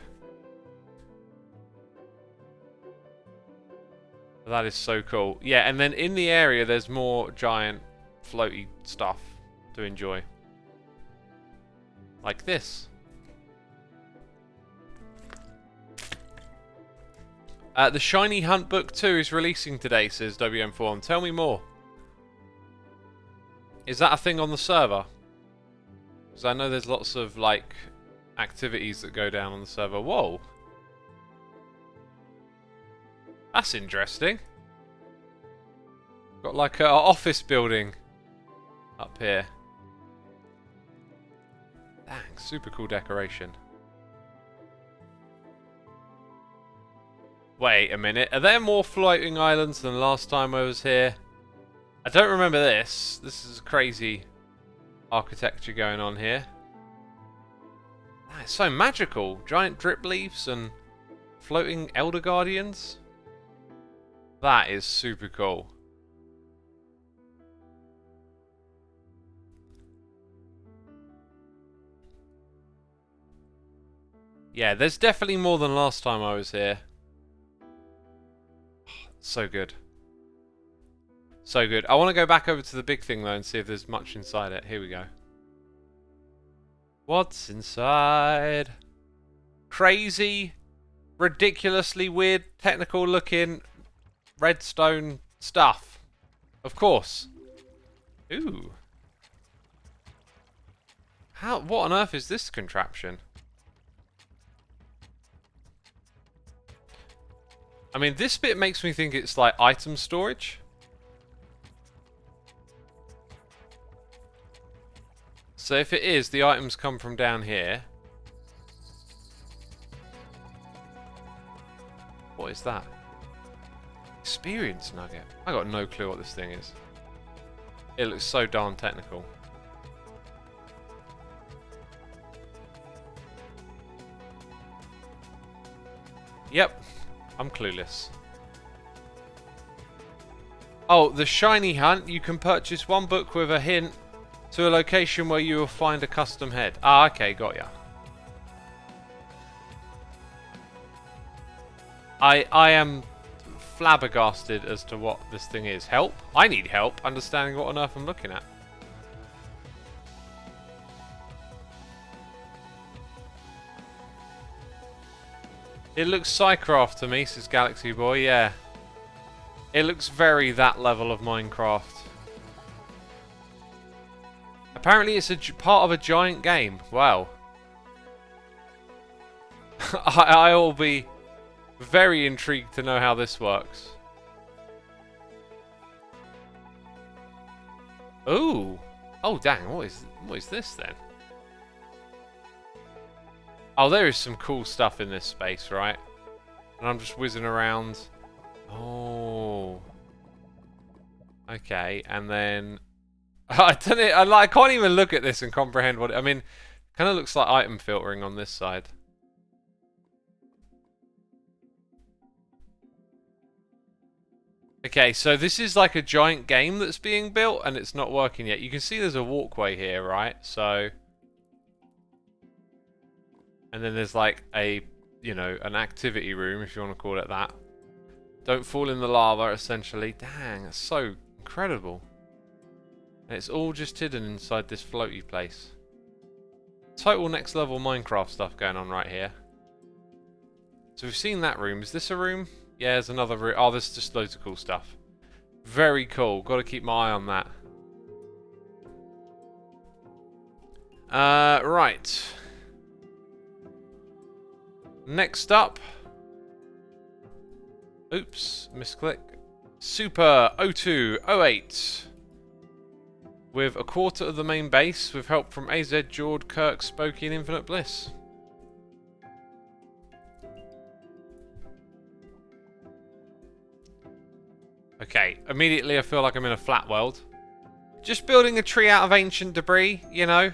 That is so cool. Yeah, and then in the area there's more giant floaty stuff to enjoy. Like this. The Shiny Hunt Book 2 is releasing today, says WM4. Tell me more. Is that a thing on the server? Because I know there's lots of, like, activities that go down on the server. Whoa. That's interesting. Got, like, an office building up here. Dang, super cool decoration. Wait a minute. Are there more floating islands than last time I was here? I don't remember this. This is crazy architecture going on here. Ah, it's so magical. Giant drip leaves and floating elder guardians. That is super cool. Yeah, there's definitely more than last time I was here. So good. So good. I want to go back over to the big thing though and see if there's much inside it. Here we go. What's inside? Crazy, ridiculously weird, technical looking redstone stuff. Of course. Ooh. What on earth is this contraption? I mean, this bit makes me think it's like item storage. So if it is, the items come from down here. What is that? Experience nugget. I got no clue what this thing is. It looks so darn technical. Yep. I'm clueless. Oh, the Shiny Hunt. You can purchase one book with a hint to a location where you will find a custom head. Ah, okay, got ya. I am flabbergasted as to what this thing is. Help? I need help understanding what on earth I'm looking at. It looks Psycraft to me, says Galaxy Boy, yeah. It looks very that level of Minecraft. Apparently it's a part of a giant game. Wow. I will be very intrigued to know how this works. Ooh. Oh dang, what is this then? Oh, there is some cool stuff in this space, right? And I'm just whizzing around. Oh. Okay, and then I don't know, I can't even look at this and comprehend what I mean. Kind of looks like item filtering on this side. Okay, so this is like a giant game that's being built and it's not working yet. You can see there's a walkway here, right? So, and then there's like a, you know, an activity room, if you want to call it that. Don't fall in the lava, essentially. Dang, that's so incredible. And it's all just hidden inside this floaty place. Total next level Minecraft stuff going on right here. So we've seen that room. Is this a room? Yeah, there's another room. Oh, there's just loads of cool stuff. Very cool. Got to keep my eye on that. Right. Next up. Oops, misclick. Super 0208. With a quarter of the main base, with help from AZ, Jord, Kirk, Spokey, and Infinite Bliss. Okay, immediately I feel like I'm in a flat world. Just building a tree out of ancient debris, you know.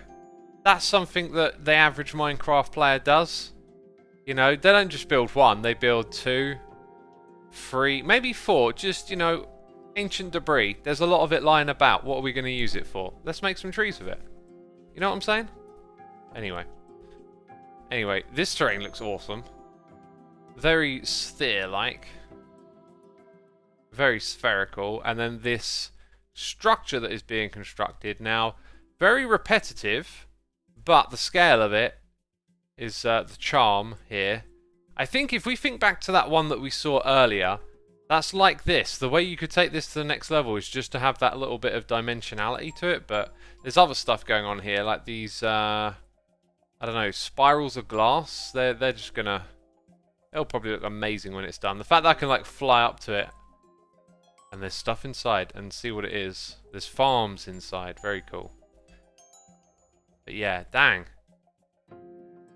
That's something that the average Minecraft player does. You know, they don't just build one, they build 2, 3, maybe 4. Just, you know, ancient debris. There's a lot of it lying about. What are we going to use it for? Let's make some trees with it. You know what I'm saying? Anyway, this terrain looks awesome. Very sphere-like. Very spherical. And then this structure that is being constructed now, very repetitive, but the scale of it is the charm here. I think if we think back to that one that we saw earlier, that's like this. The way you could take this to the next level is just to have that little bit of dimensionality to it, but there's other stuff going on here, like these, I don't know, spirals of glass. They're just gonna, they'll probably look amazing when it's done. The fact that I can like fly up to it, and there's stuff inside, and see what it is. There's farms inside, very cool. But yeah, dang.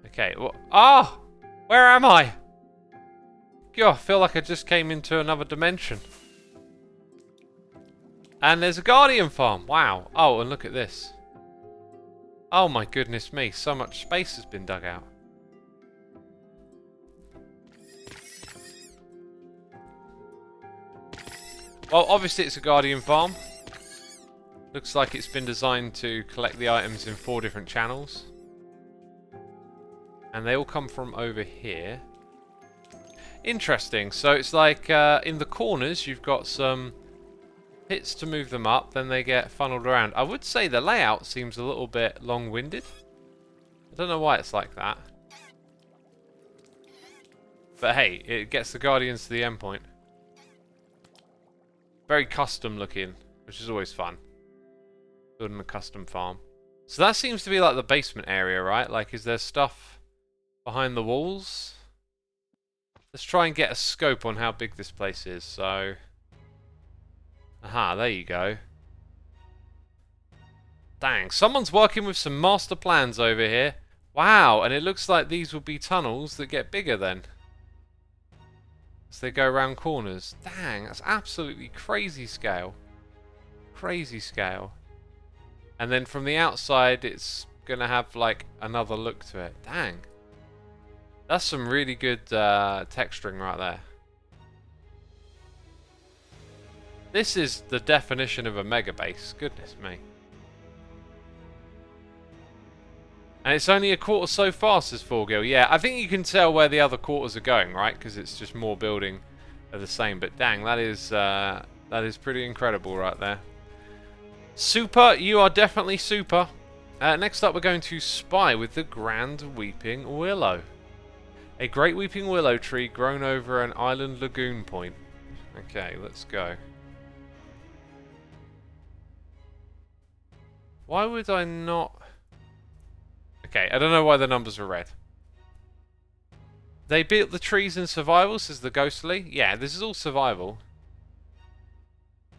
Okay, well, ah! Where am I? God, I feel like I just came into another dimension. And there's a guardian farm. Wow. Oh, and look at this. Oh my goodness me. So much space has been dug out. Well, obviously it's a guardian farm. Looks like it's been designed to collect the items in 4 different channels. And they all come from over here. Interesting. So it's like in the corners you've got some pits to move them up, then they get funneled around. I would say the layout seems a little bit long-winded. I don't know why it's like that. But hey, it gets the guardians to the endpoint. Very custom looking, which is always fun. Building a custom farm. So that seems to be like the basement area, right? Like, is there stuff behind the walls? Let's try and get a scope on how big this place is. So, aha, there you go. Dang, someone's working with some master plans over here. Wow, and it looks like these will be tunnels that get bigger then. As they go around corners. Dang, that's absolutely crazy scale. Crazy scale. And then from the outside, it's going to have like another look to it. Dang. That's some really good texturing right there. This is the definition of a mega base. Goodness me. And it's only a quarter so far, says 4Gil. Yeah, I think you can tell where the other quarters are going, right? Because it's just more building of the same. But dang, that is pretty incredible right there. Super, you are definitely super. Next up, we're going to spy with the Grand Weeping Willow. A great weeping willow tree grown over an island lagoon point. Okay, let's go. Why would I not... Okay, I don't know why the numbers are red. They built the trees in survival, says the ghostly. Yeah, this is all survival.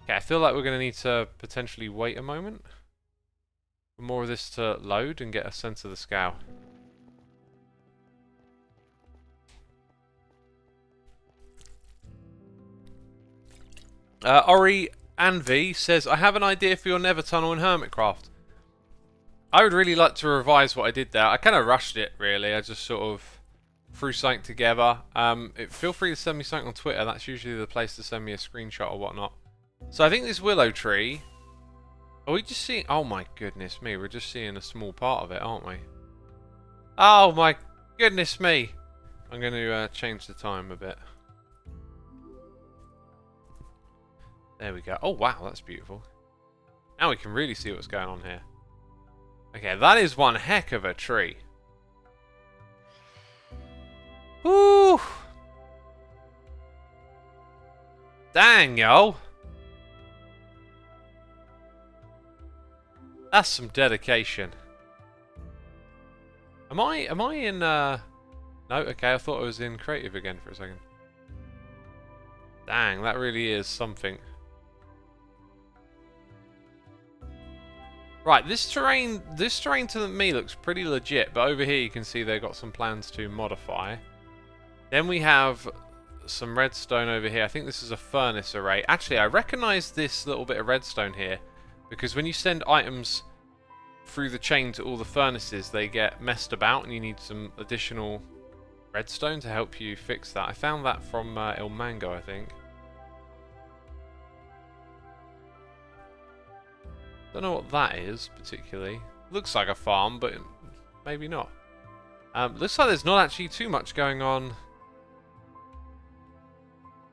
Okay, I feel like we're going to need to potentially wait a moment for more of this to load and get a sense of the scale. Ori Anvi says, I have an idea for your Nether Tunnel in Hermitcraft. I would really like to revise what I did there. I kind of rushed it, really. I just sort of threw something together. Feel free to send me something on Twitter. That's usually the place to send me a screenshot or whatnot. So I think this willow tree... Are we just seeing... Oh my goodness me. We're just seeing a small part of it, aren't we? Oh my goodness me. I'm going to change the time a bit. There we go. Oh wow, that's beautiful. Now we can really see what's going on here. Okay, that is one heck of a tree. Woo! Dang, yo! That's some dedication. Am I in no, okay, I thought I was in creative again for a second. Dang, that really is something. Right, this terrain to me looks pretty legit, but over here you can see they've got some plans to modify. Then we have some redstone over here. I think this is a furnace array. Actually, I recognise this little bit of redstone here, because when you send items through the chain to all the furnaces, they get messed about, and you need some additional redstone to help you fix that. I found that from El Mango, I think. Don't know what that is particularly. Looks like a farm, but maybe not. Looks like there's not actually too much going on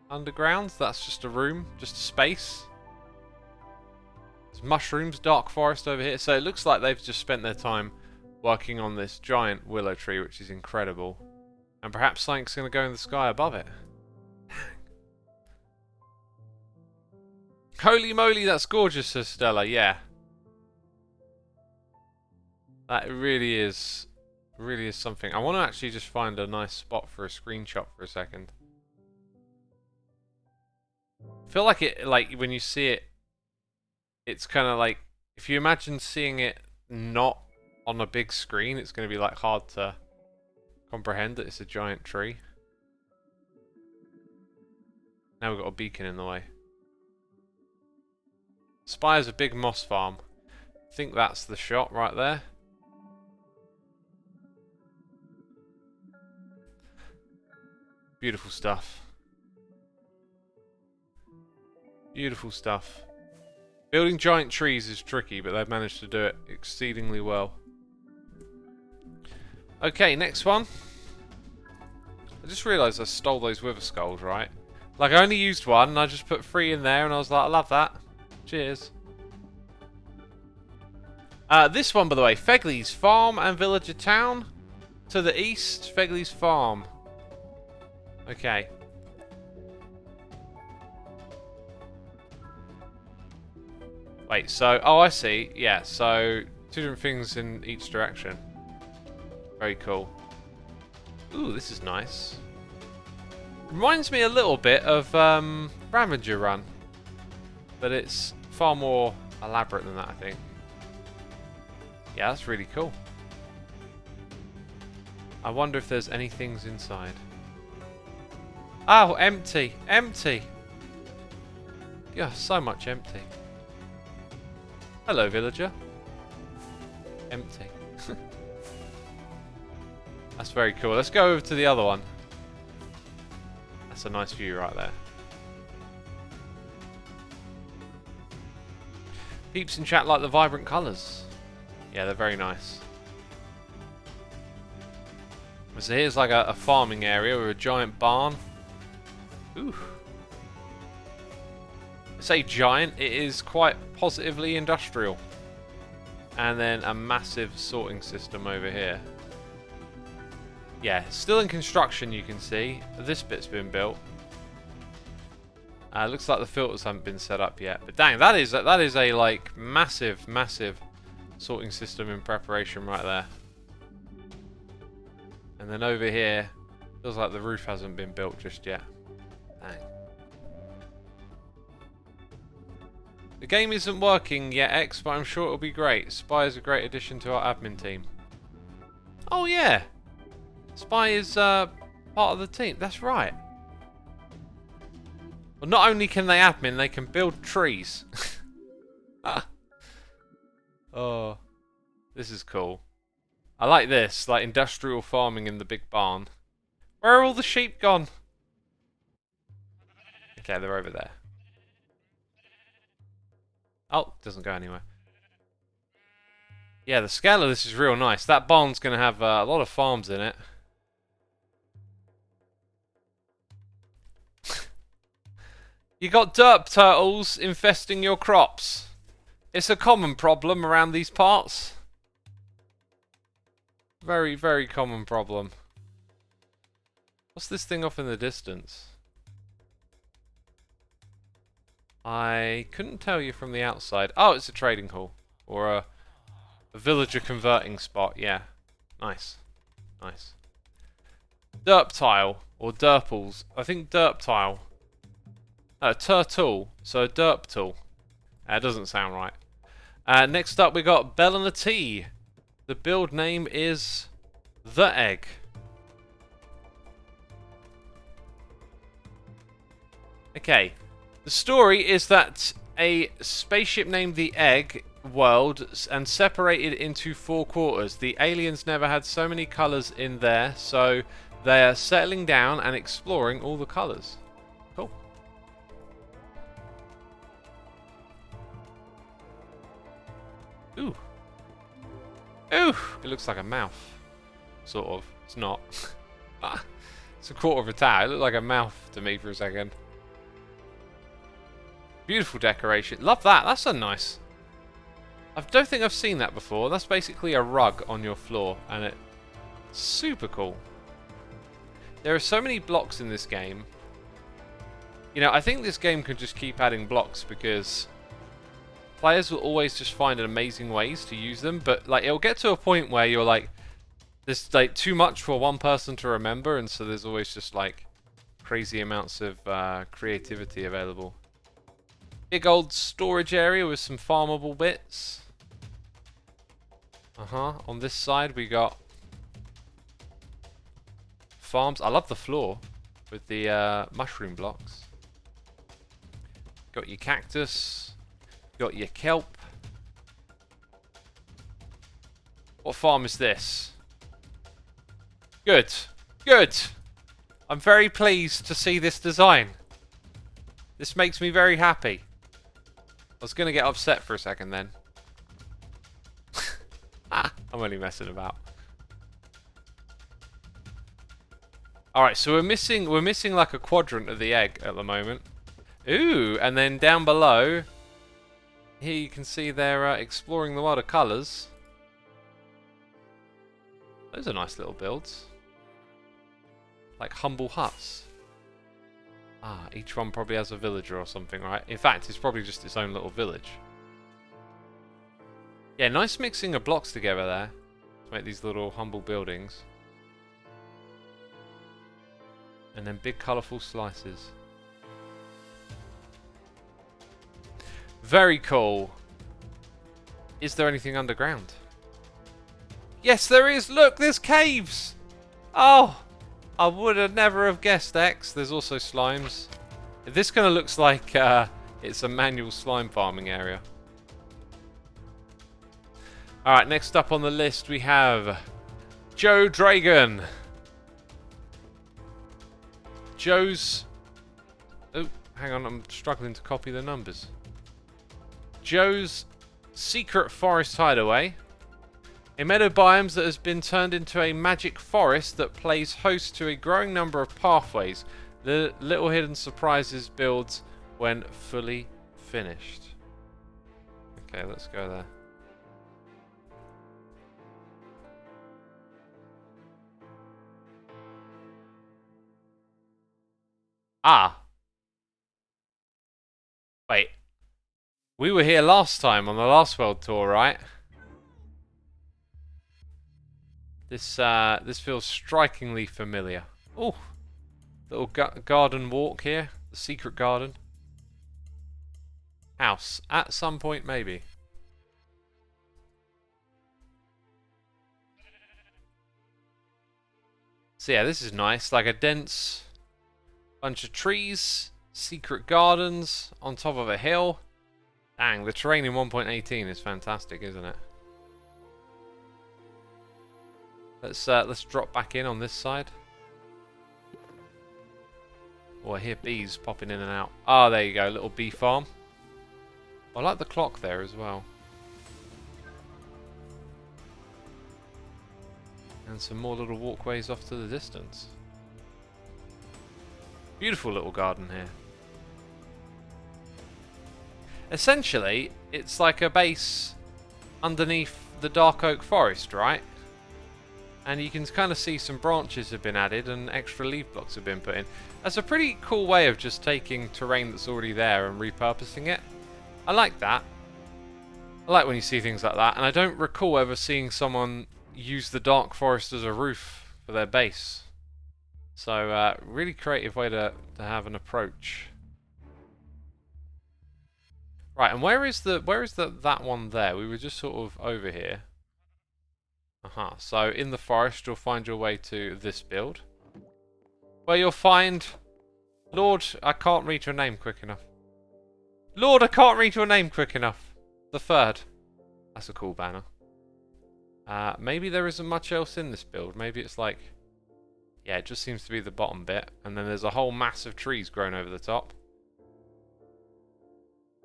underground. That's just a room, just a space. There's mushrooms, dark forest over here. So it looks like they've just spent their time working on this giant willow tree, which is incredible. And perhaps something's going to go in the sky above it. Holy moly, that's gorgeous, says Stella. Yeah. That really is something. I want to actually just find a nice spot for a screenshot for a second. I feel like it, like when you see it, it's kind of like, if you imagine seeing it not on a big screen, it's going to be like hard to comprehend that it's a giant tree. Now we've got a beacon in the way. Spires a big moss farm. I think that's the shot right there. Beautiful stuff. Beautiful stuff. Building giant trees is tricky, but they've managed to do it exceedingly well. Okay, next one. I just realised I stole those wither skulls, right? Like, I only used one, and I just put 3 in there, and I was like, I love that. Cheers. This one, by the way, Fegley's Farm and Villager Town. To the east, Fegley's Farm. Okay. Wait, so... Oh, I see. Yeah, so 2 different things in each direction. Very cool. Ooh, this is nice. Reminds me a little bit of Ravager Run. But it's far more elaborate than that, I think. Yeah, that's really cool. I wonder if there's any things inside. Oh, empty. Empty. Yeah, so much empty. Hello, villager. Empty. That's very cool. Let's go over to the other one. That's a nice view right there. Peeps in chat like the vibrant colours. Yeah, they're very nice. So here's like a farming area with a giant barn. Ooh. I say giant, it is quite positively industrial. And then a massive sorting system over here. Yeah, still in construction, you can see. This bit's been built. Looks like the filters haven't been set up yet. But dang, that is a like massive, massive sorting system in preparation right there. And then over here, feels like the roof hasn't been built just yet. Dang. The game isn't working yet, X, but I'm sure it'll be great. Spy is a great addition to our admin team. Oh yeah, Spy is part of the team. That's right. Well, not only can they admin, they can build trees. Oh, this is cool. I like this, like industrial farming in the big barn. Where are all the sheep gone? Okay, they're over there. Oh, doesn't go anywhere. Yeah, the scale of this is real nice. That barn's going to have a lot of farms in it. You got derp turtles infesting your crops. It's a common problem around these parts. Very, very common problem. What's this thing off in the distance? I couldn't tell you from the outside. Oh, it's a trading hall. Or a villager converting spot. Yeah. Nice. Nice. Derp tile. Or derples. I think derp tile. Turtle. So derp tool. That doesn't sound right. Next up we got Bell and a T. The build name is The Egg. Okay. The story is that a spaceship named the Egg world and separated into 4 quarters. The aliens never had so many colours in there, so they are settling down and exploring all the colours. Cool. Ooh. Ooh! It looks like a mouth. Sort of. It's not. It's a quarter of a tower. It looked like a mouth to me for a second. Beautiful decoration. Love that. That's so nice. I don't think I've seen that before. That's basically a rug on your floor, and it's super cool. There are so many blocks in this game. You know, I think this game could just keep adding blocks because players will always just find amazing ways to use them, but like it'll get to a point where you're like, there's like too much for one person to remember, and so there's always just like crazy amounts of creativity available. Big old storage area with some farmable bits. On this side we got farms. I love the floor with the mushroom blocks. Got your cactus. Got your kelp. What farm is this? Good. Good. I'm very pleased to see this design. This makes me very happy. I was going to get upset for a second then. I'm only messing about. Alright, so we're missing like a quadrant of the egg at the moment. Ooh, and then down below, here you can see they're exploring the world of colours. Those are nice little builds. Like humble huts. Ah, each one probably has a villager or something, right? In fact, it's probably just its own little village. Yeah, nice mixing of blocks together there to make these little humble buildings. And then big colourful slices. Very cool. Is there anything underground? Yes, there is! Look, there's caves! Oh! I would have never have guessed, X. There's also slimes. This kind of looks like it's a manual slime farming area. Alright, next up on the list we have Joe Dragon. Joe's... Oh, hang on, I'm struggling to copy the numbers. Joe's Secret Forest Hideaway. A meadow biome that has been turned into a magic forest that plays host to a growing number of pathways. The little hidden surprises builds when fully finished. Okay, let's go there. Ah. Wait. We were here last time on the last world tour, right? This feels strikingly familiar. Oh, little garden walk here. The secret garden. House. At some point, maybe. So yeah, this is nice. Like a dense bunch of trees. Secret gardens on top of a hill. Dang, the terrain in 1.18 is fantastic, isn't it? Let's drop back in on this side. Oh, I hear bees popping in and out. Ah, there you go, little bee farm. I like the clock there as well. And some more little walkways off to the distance. Beautiful little garden here. Essentially, it's like a base underneath the dark oak forest, right? And you can kind of see some branches have been added and extra leaf blocks have been put in. That's a pretty cool way of just taking terrain that's already there and repurposing it. I like that. I like when you see things like that. And I don't recall ever seeing someone use the dark forest as a roof for their base. So, really creative way to have an approach. Right, and where is that one there? We were just sort of over here. Aha, so in the forest you'll find your way to this build. Where you'll find... Lord, I can't read your name quick enough. Lord, I can't read your name quick enough. The third. That's a cool banner. Maybe there isn't much else in this build. Maybe it's like... Yeah, it just seems to be the bottom bit. And then there's a whole mass of trees growing over the top.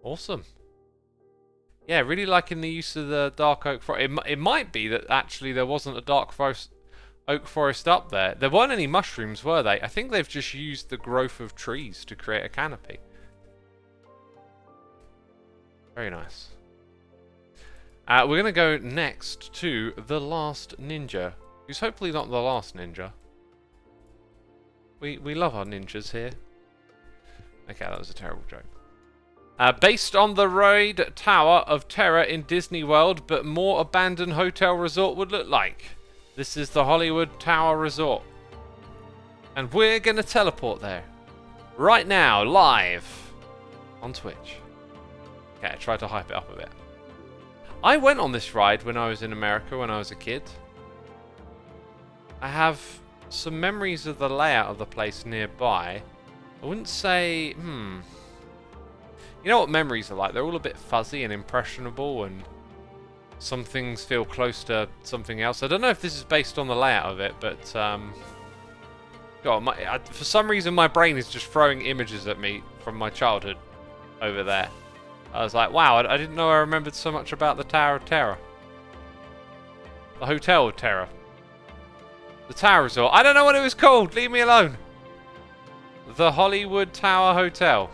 Awesome. Yeah, really liking the use of the dark oak forest. It might be that actually there wasn't a dark oak forest up there. There weren't any mushrooms, were they? I think they've just used the growth of trees to create a canopy. Very nice. We're going to go next to the last ninja, who's hopefully not the last ninja. We love our ninjas here. Okay, that was a terrible joke. Based on the Raid Tower of Terror in Disney World, but more abandoned hotel resort would look like. This is the Hollywood Tower Resort. And we're going to teleport there. Right now, live. On Twitch. Okay, try to hype it up a bit. I went on this ride when I was in America when I was a kid. I have some memories of the layout of the place nearby. I wouldn't say... You know what memories are like? They're all a bit fuzzy and impressionable, and some things feel close to something else. I don't know if this is based on the layout of it, but God, for some reason my brain is just throwing images at me from my childhood over there. I was like, wow, I didn't know I remembered so much about the Tower of Terror. The Hotel of Terror. The Tower Resort. I don't know what it was called. Leave me alone. The Hollywood Tower Hotel.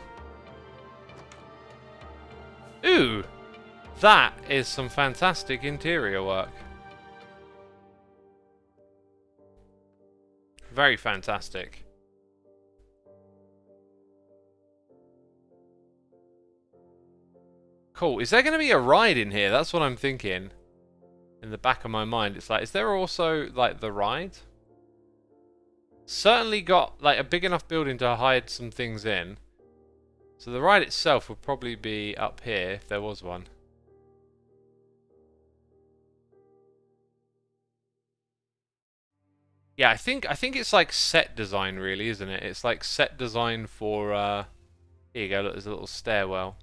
Ooh, that is some fantastic interior work. Very fantastic. Cool. Is there going to be a ride in here? That's what I'm thinking. In the back of my mind, it's like, is there also like the ride? Certainly got like a big enough building to hide some things in. So the ride itself would probably be up here if there was one. Yeah, I think it's like set design really, isn't it? It's like set design for here you go, look, there's a little stairwell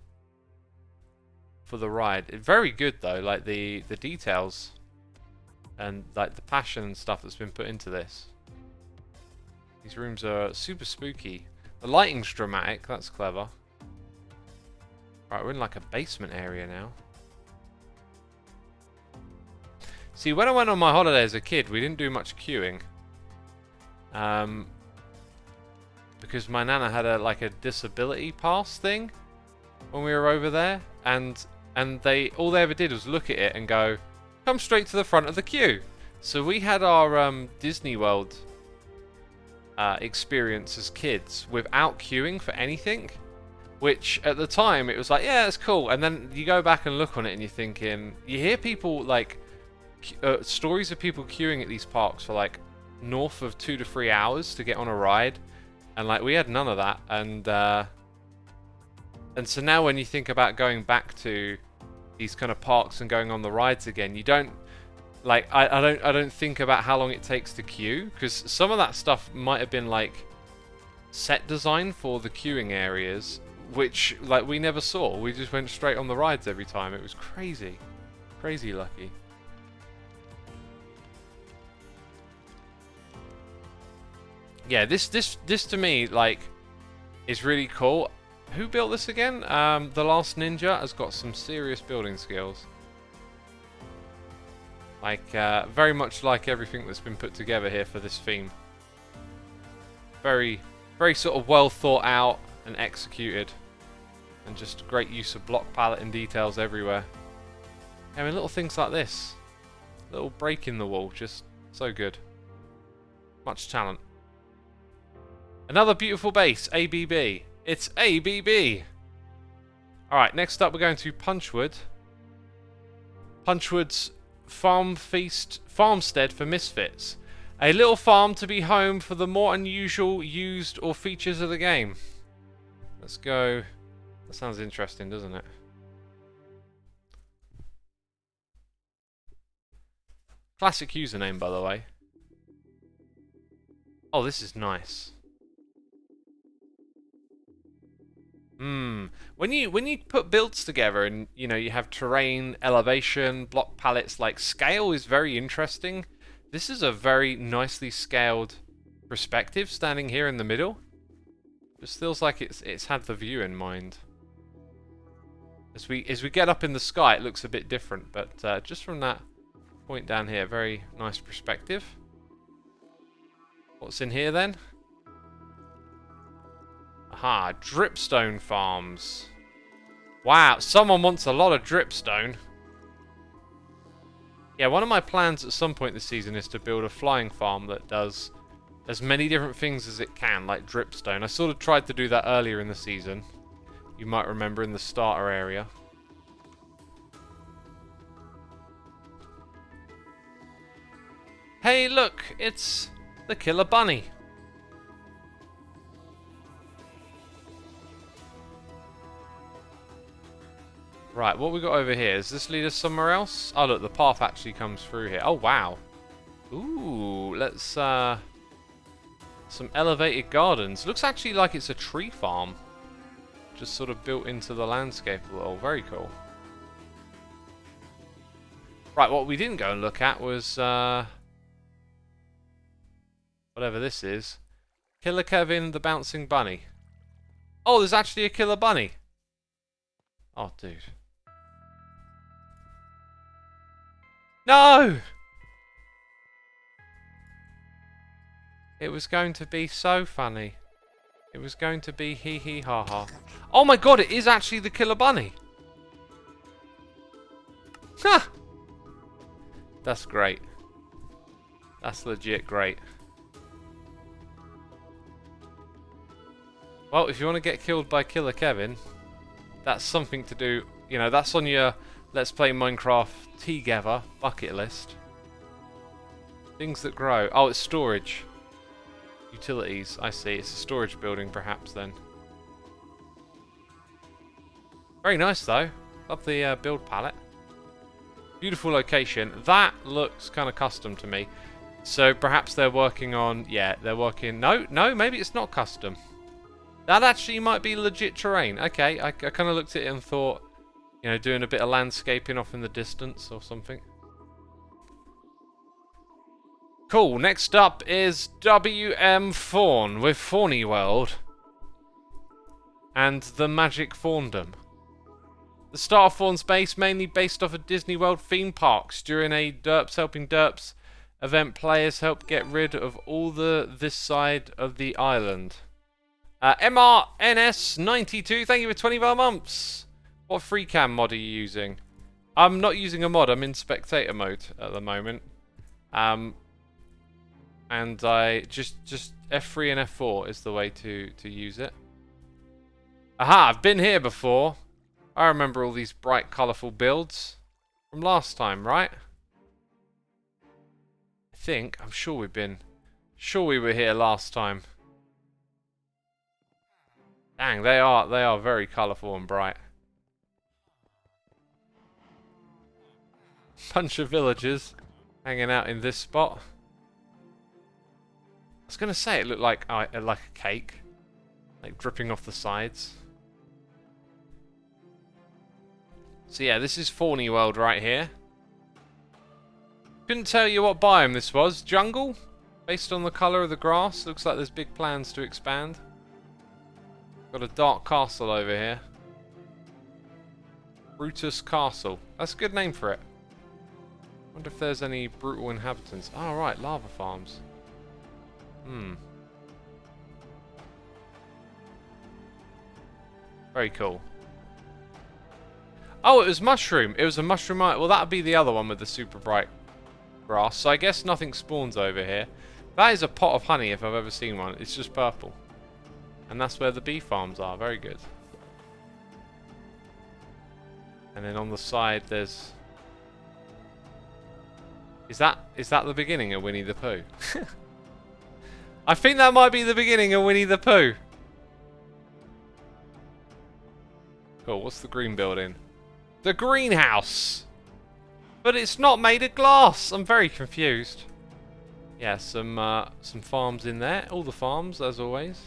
for the ride. Very good though, like the details and like the passion and stuff that's been put into this. These rooms are super spooky. The lighting's dramatic, that's clever. Right, we're in like a basement area now. See, when I went on my holiday as a kid, we didn't do much queuing. Because my nana had a disability pass thing when we were over there, and all they ever did was look at it and go, come straight to the front of the queue. So we had our Disney World experience as kids without queuing for anything. Which at the time it was like, yeah, it's cool. And then you go back and look on it and you're thinking, you hear people like stories of people queuing at these parks for like north of 2 to 3 hours to get on a ride. And like we had none of that. And so now when you think about going back to these kind of parks and going on the rides again, you don't like I don't think about how long it takes to queue, because some of that stuff might have been like set design for the queuing areas, which like we never saw. We just went straight on the rides every time. It was crazy. Crazy lucky. Yeah, this to me like is really cool. Who built this again? The Last Ninja has got some serious building skills. Like very much like everything that's been put together here for this theme. Very sort of well thought out and executed, and just great use of block palette and details everywhere. I mean, little things like this, little break in the wall, just so good. Much talent. Another beautiful base, ABB. It's ABB. Alright, next up we're going to Punchwood. Punchwood's farmstead for misfits. A little farm to be home for the more unusual, used, or features of the game. Let's go. That sounds interesting, doesn't it? Classic username, by the way. Oh, this is nice. When you put builds together and you know you have terrain, elevation, block palettes, like scale is very interesting. This is a very nicely scaled perspective standing here in the middle. Just feels like it's had the view in mind. As we get up in the sky, it looks a bit different, but just from that point down here, very nice perspective. What's in here then? Aha, dripstone farms. Wow, someone wants a lot of dripstone. Yeah, one of my plans at some point this season is to build a flying farm that does as many different things as it can, like dripstone. I sort of tried to do that earlier in the season. You might remember in the starter area. Hey, look, it's the killer bunny. Right, what we got over here? Does this lead us somewhere else? Oh, look, the path actually comes through here. Oh, wow. Ooh, let's, some elevated gardens. Looks actually like it's a tree farm. Just sort of built into the landscape a little. Very cool. Right, what we didn't go and look at was, whatever this is. Killer Kevin the Bouncing Bunny. Oh, there's actually a killer bunny. Oh, dude. No! It was going to be so funny. It was going to be hee hee ha ha. Oh my god, it is actually the killer bunny. Ha! That's great. That's legit great. Well, if you want to get killed by Killer Kevin, that's something to do. You know, that's on your Let's Play Minecraft together bucket list. Things that grow. Oh, it's storage. Utilities. I see. It's a storage building, perhaps, then. Very nice, though. Love the build palette. Beautiful location. That looks kind of custom to me. So perhaps they're working on... Yeah, they're working... No, maybe it's not custom. That actually might be legit terrain. Okay, I kind of looked at it and thought, you know, doing a bit of landscaping off in the distance or something. Cool, next up is WM3 with Forney World and the Magic Fawndom. The start of Fawn's base mainly based off of Disney World theme parks. During a Derps Helping Derps event, players help get rid of all this side of the island. MRNS92, thank you for 25 months. What free cam mod are you using? I'm not using a mod, I'm in spectator mode at the moment. And and I just F3 and F4 is the way to use it. Aha! I've been here before. I remember all these bright, colourful builds from last time, right? I'm sure we've been. Sure we were here last time. Dang, they are very colourful and bright. Bunch of villagers hanging out in this spot. I was gonna say it looked like a cake, like dripping off the sides. So yeah, this is Forney World right here. Couldn't tell you what biome this was. Jungle? Based on the colour of the grass. Looks like there's big plans to expand. Got a dark castle over here. Brutus Castle. That's a good name for it. Wonder if there's any brutal inhabitants. Oh right, lava farms. Very cool. Oh, it was mushroom. It was a mushroom. Well, that would be the other one with the super bright grass. So I guess nothing spawns over here. That is a pot of honey if I've ever seen one. It's just purple. And that's where the bee farms are. Very good. And then on the side there's... Is that the beginning of Winnie the Pooh? I think that might be the beginning of Winnie the Pooh. Cool, what's the green building? The greenhouse! But it's not made of glass! I'm very confused. Yeah, some farms in there. All the farms, as always.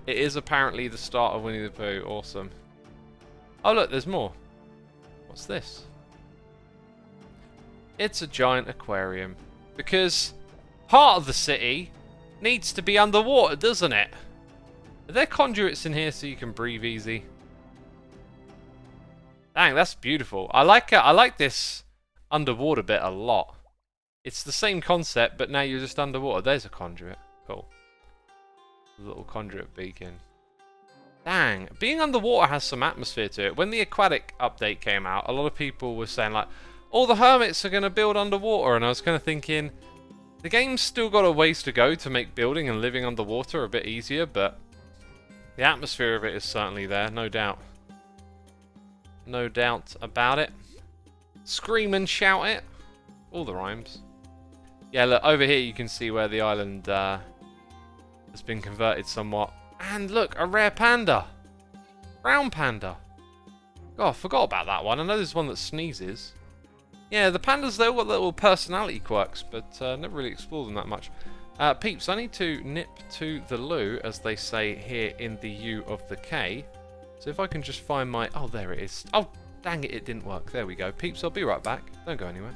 It is apparently the start of Winnie the Pooh. Awesome. Oh look, there's more. What's this? It's a giant aquarium. Because part of the city needs to be underwater, doesn't it? Are there conduits in here so you can breathe easy? Dang, that's beautiful. I like this underwater bit a lot. It's the same concept, but now you're just underwater. There's a conduit. Cool. A little conduit beacon. Dang, being underwater has some atmosphere to it. When the aquatic update came out, a lot of people were saying like, all the hermits are going to build underwater, and I was kind of thinking, the game's still got a ways to go to make building and living underwater a bit easier, but the atmosphere of it is certainly there, no doubt. No doubt about it. Scream and shout it. All the rhymes. Yeah, look, over here you can see where the island has been converted somewhat. And look, a rare panda. Brown panda. God, I forgot about that one. I know there's one that sneezes. Yeah, the pandas, they've got little personality quirks, but never really explored them that much. Peeps, I need to nip to the loo, as they say here in the U of the K. So if I can just find my... Oh, there it is. Oh, dang it, it didn't work. There we go. Peeps, I'll be right back. Don't go anywhere.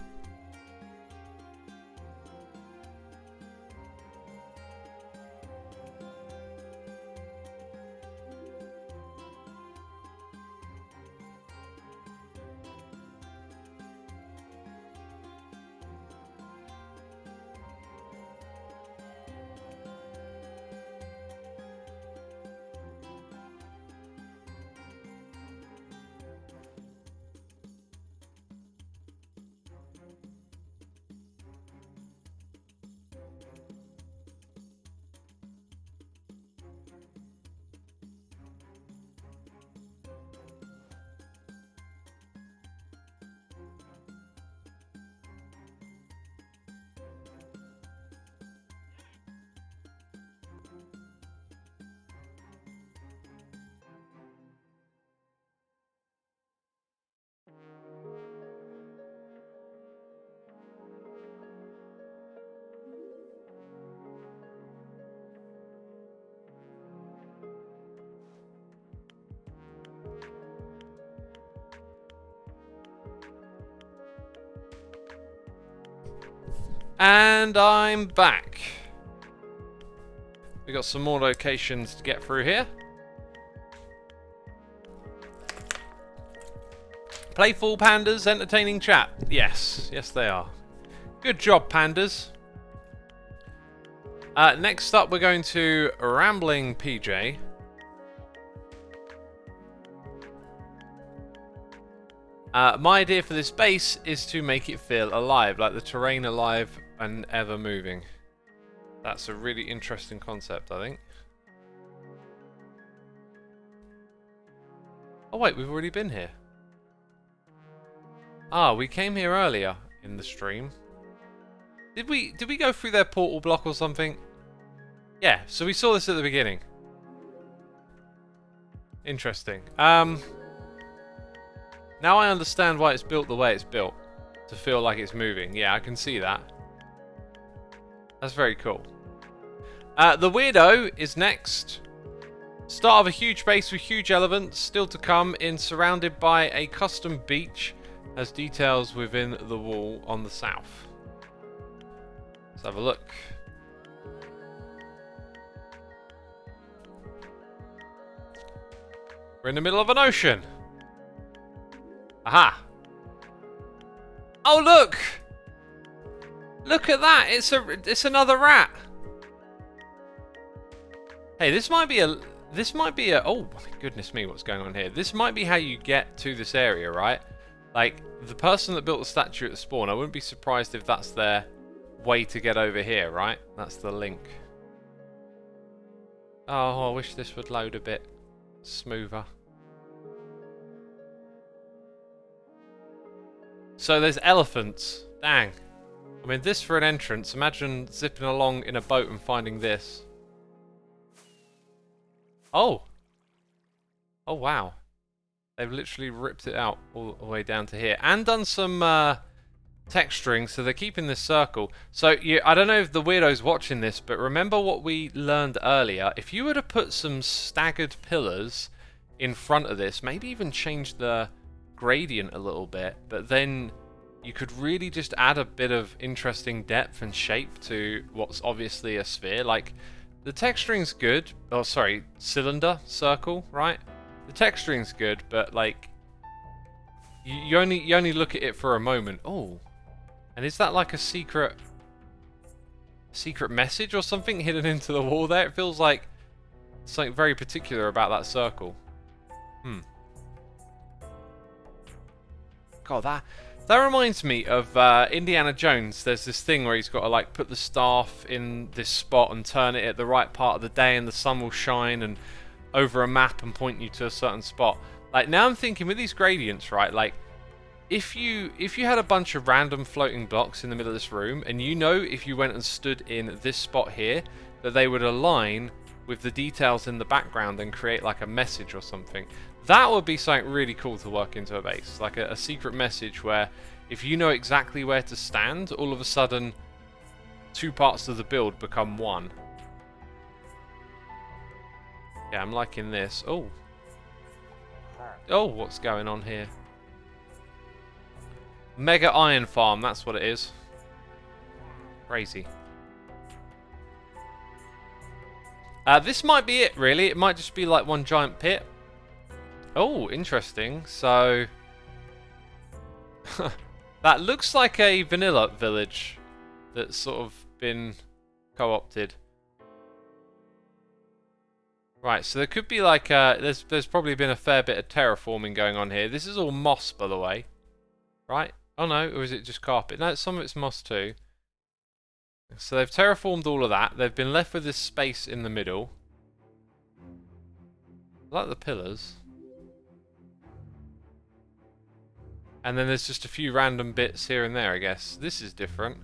And I'm back. We got some more locations to get through here. Playful pandas, entertaining chat. Yes, yes they are. Good job, pandas. Next up, we're going to Rambling PJ. My idea for this base is to make it feel alive, like the terrain alive and ever moving. That's a really interesting concept, I think. Oh wait, we've already been here. Ah, we came here earlier in the stream. Did we go through their portal block or something? Yeah, so we saw this at the beginning. Interesting. Now I understand why it's built the way it's built. To feel like it's moving. Yeah, I can see that. That's very cool. The Weirdo is next. Start of a huge base with huge elements still to come in, surrounded by a custom beach. Has details within the wall on the south. Let's have a look. We're in the middle of an ocean. Aha! Oh look! Look at that! It's another rat. Hey, this might be a oh my goodness me, what's going on here? This might be how you get to this area, right? Like the person that built the statue at the spawn, I wouldn't be surprised if that's their way to get over here, right? That's the link. Oh, I wish this would load a bit smoother. So there's elephants. Dang. I mean, this for an entrance. Imagine zipping along in a boat and finding this. Oh. Oh, wow. They've literally ripped it out all the way down to here. And done some texturing, so they're keeping this circle. So, I don't know if the Weirdo's watching this, but remember what we learned earlier. If you were to put some staggered pillars in front of this, maybe even change the gradient a little bit, but then you could really just add a bit of interesting depth and shape to what's obviously a sphere. Like, the texturing's good. Oh, sorry, cylinder, circle, right? The texturing's good, but like, you only look at it for a moment. Oh, and is that like a secret message or something hidden into the wall there? It feels like something very particular about that circle. God, that reminds me of Indiana Jones. There's this thing where he's got to like put the staff in this spot and turn it at the right part of the day, and the sun will shine and over a map and point you to a certain spot. Like, now I'm thinking with these gradients, right? Like, if you had a bunch of random floating blocks in the middle of this room, and you know if you went and stood in this spot here, that they would align with the details in the background and create like a message or something. That would be something really cool to work into a base. Like a secret message where if you know exactly where to stand, all of a sudden two parts of the build become one. Yeah, I'm liking this. Oh. Oh, what's going on here? Mega iron farm, that's what it is. Crazy. This might be it, really. It might just be like one giant pit. Oh, interesting. So, that looks like a vanilla village that's sort of been co-opted. Right, so there could be like there's probably been a fair bit of terraforming going on here. This is all moss, by the way. Right? Oh no, or is it just carpet? No, some of it's moss too. So they've terraformed all of that. They've been left with this space in the middle. I like the pillars. And then there's just a few random bits here and there, I guess. This is different.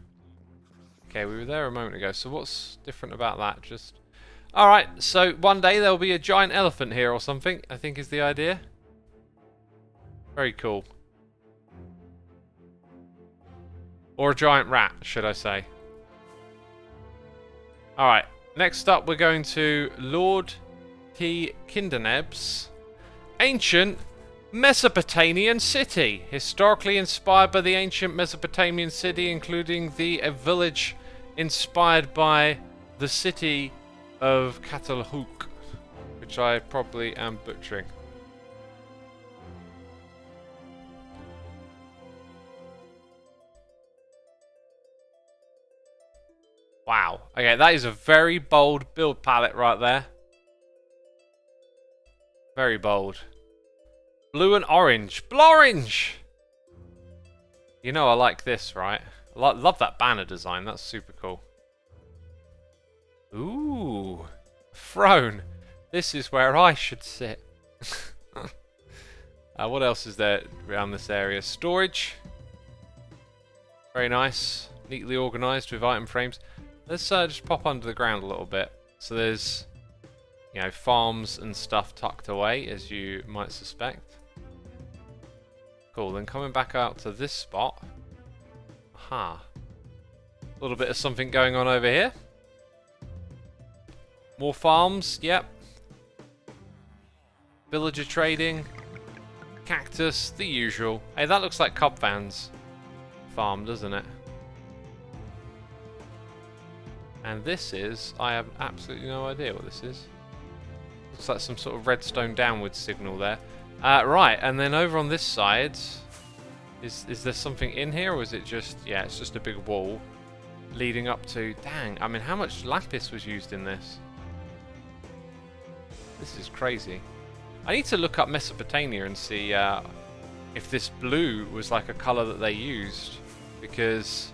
Okay, we were there a moment ago. So what's different about that? Just... Alright, so one day there'll be a giant elephant here or something, I think is the idea. Very cool. Or a giant rat, should I say. Alright, next up we're going to Lord T. Kinderneb's ancient Mesopotamian city. Historically inspired by the ancient Mesopotamian city, including the village inspired by the city of Catalhook, which I probably am butchering. Wow. Okay, that is a very bold build palette right there. Very bold. Blue and orange. Blorange! You know I like this, right? Love that banner design. That's super cool. throne. This is where I should sit. What else is there around this area? Storage. Very nice. Neatly organised with item frames. Let's just pop under the ground a little bit. So there's, you know, farms and stuff tucked away, as you might suspect. Cool, then coming back out to this spot. Aha. A little bit of something going on over here. More farms, yep. Villager trading. Cactus, the usual. Hey, that looks like Cubvan's farm, doesn't it? And this is, I have absolutely no idea what this is. Looks like some sort of redstone downward signal there. Right, and then over on this side, is there something in here, or is it just, yeah, it's just a big wall leading up to, dang, I mean, how much lapis was used in this? This is crazy. I need to look up Mesopotamia and see if this blue was like a colour that they used, because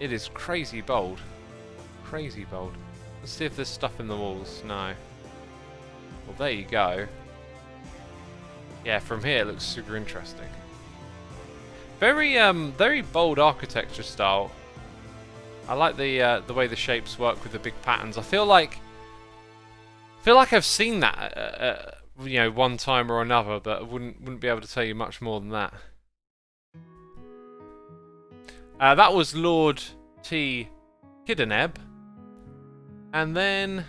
it is crazy bold. Crazy bold. Let's see if there's stuff in the walls. No. Well, there you go. Yeah, from here it looks super interesting. Very very bold architecture style. I like the way the shapes work with the big patterns. I feel like I've seen that you know, one time or another, but I wouldn't be able to tell you much more than that. That was Lord T. Kiddeneb. And then,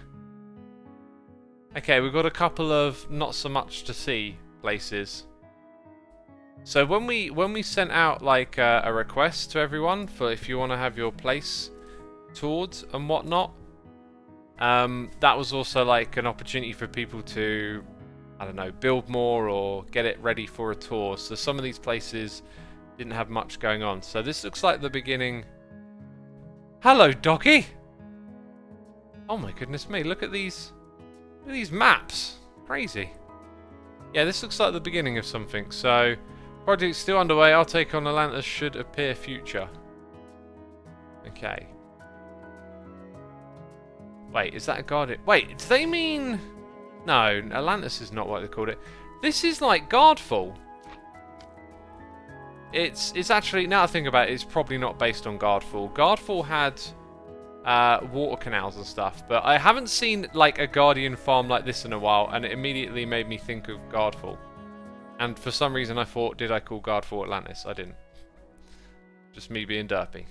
okay, we've got a couple of not so much to see places. So when we sent out like a request to everyone for if you want to have your place toured and whatnot, that was also like an opportunity for people to, I don't know, build more or get it ready for a tour. So some of these places didn't have much going on. So this looks like the beginning. Hello, doggy. Oh my goodness me! Look at these maps. Crazy. Yeah, this looks like the beginning of something. So project's still underway. Our take on Atlantis should appear future. Okay. Wait, is that a guardian? Wait, do they mean? No, Atlantis is not what they called it. This is like Guardfall. It's actually, now I think about it, it's probably not based on Guardfall. Guardfall had water canals and stuff, but I haven't seen like a guardian farm like this in a while, and it immediately made me think of Guardfall. And for some reason I thought, did I call Guardfall Atlantis? I didn't. Just me being derpy.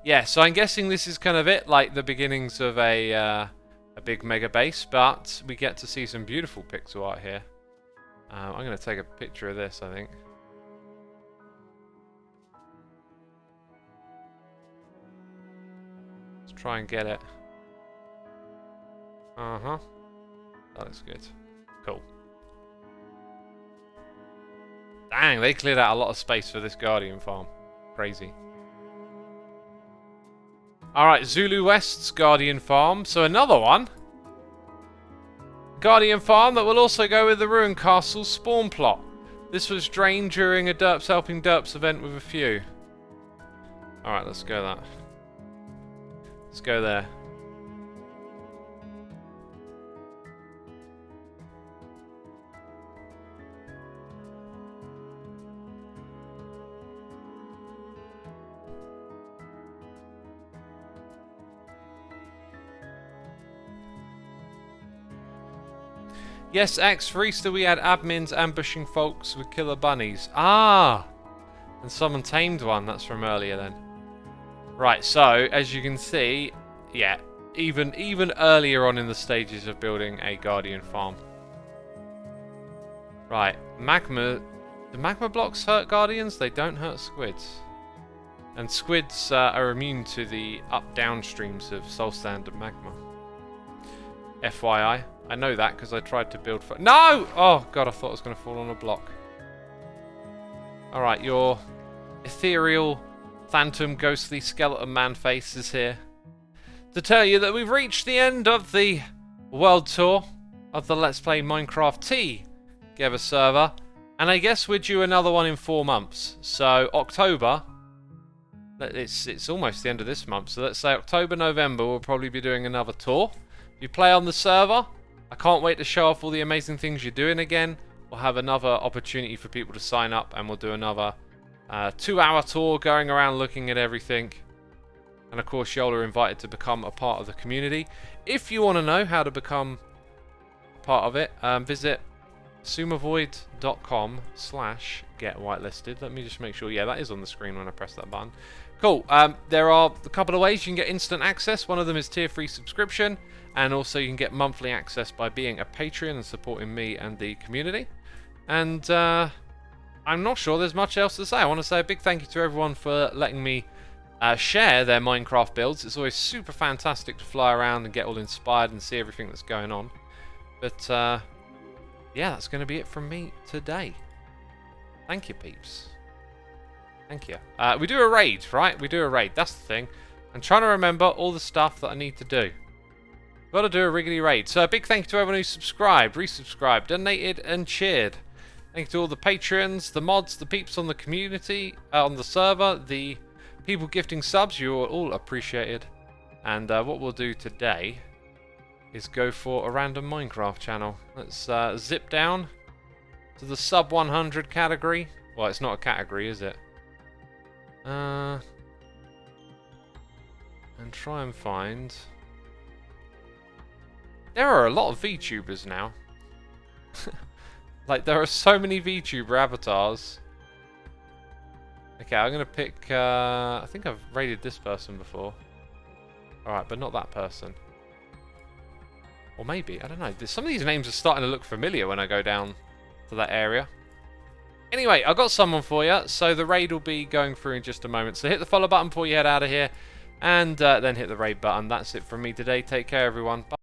Yeah, so I'm guessing this is kind of it, like the beginnings of a big mega base, but we get to see some beautiful pixel art here. I'm going to take a picture of this, I think. Let's try and get it. Uh-huh. That looks good. Cool. Dang, they cleared out a lot of space for this Guardian farm. Crazy. Alright, Zulu West's Guardian Farm. So another one. Guardian Farm that will also go with the Ruin Castle spawn plot. This was drained during a Derps Helping Derps event with a few. Alright, let's go that. Let's go there. Yes, X, for Easter we had admins ambushing folks with killer bunnies. Ah! And someone tamed one, that's from earlier then. Right, so, as you can see, yeah, even earlier on in the stages of building a Guardian farm. Right, magma... Do magma blocks hurt Guardians? They don't hurt squids. And squids are immune to the up-down streams of soul standard magma. FYI. I know that because I tried to build for... No! Oh, God, I thought I was going to fall on a block. Alright, your ethereal, phantom, ghostly skeleton man face is here to tell you that we've reached the end of the world tour of the Let's Play Minecraft T Together server. And I guess we're due another one in 4 months. So, October... It's almost the end of this month. So, let's say October, November, we'll probably be doing another tour. you play on the server, I can't wait to show off all the amazing things you're doing again. We'll have another opportunity for people to sign up, and we'll do another 2-hour tour going around looking at everything. And of course, y'all are invited to become a part of the community. If you want to know how to become a part of it, visit sumavoid.com/get-whitelisted. Let me just make sure. Yeah, that is on the screen when I press that button. Cool. There are a couple of ways you can get instant access. One of them is tier 3 subscription, and also you can get monthly access by being a Patreon and supporting me and the community. And I'm not sure there's much else to say. I want to say a big thank you to everyone for letting me share their Minecraft builds. It's always super fantastic to fly around and get all inspired and see everything that's going on. But yeah, that's going to be it from me today. Thank you, peeps. Thank you. We do a raid, right? We do a raid. That's the thing. I'm trying to remember all the stuff that I need to do. Got to do a Wriggly raid. So a big thank you to everyone who subscribed, resubscribed, donated, and cheered. Thank you to all the patrons, the mods, the peeps on the community, on the server, the people gifting subs. You are all appreciated. And what we'll do today is go for a random Minecraft channel. Let's zip down to the sub 100 category. Well, it's not a category, is it? And try and find... There are a lot of VTubers now. Like, there are so many VTuber avatars. Okay, I'm going to pick... I think I've raided this person before. Alright, but not that person. Or maybe, I don't know. Some of these names are starting to look familiar when I go down to that area. Anyway, I've got someone for you, so the raid will be going through in just a moment. So hit the follow button before you head out of here, and then hit the raid button. That's it from me today. Take care, everyone. Bye.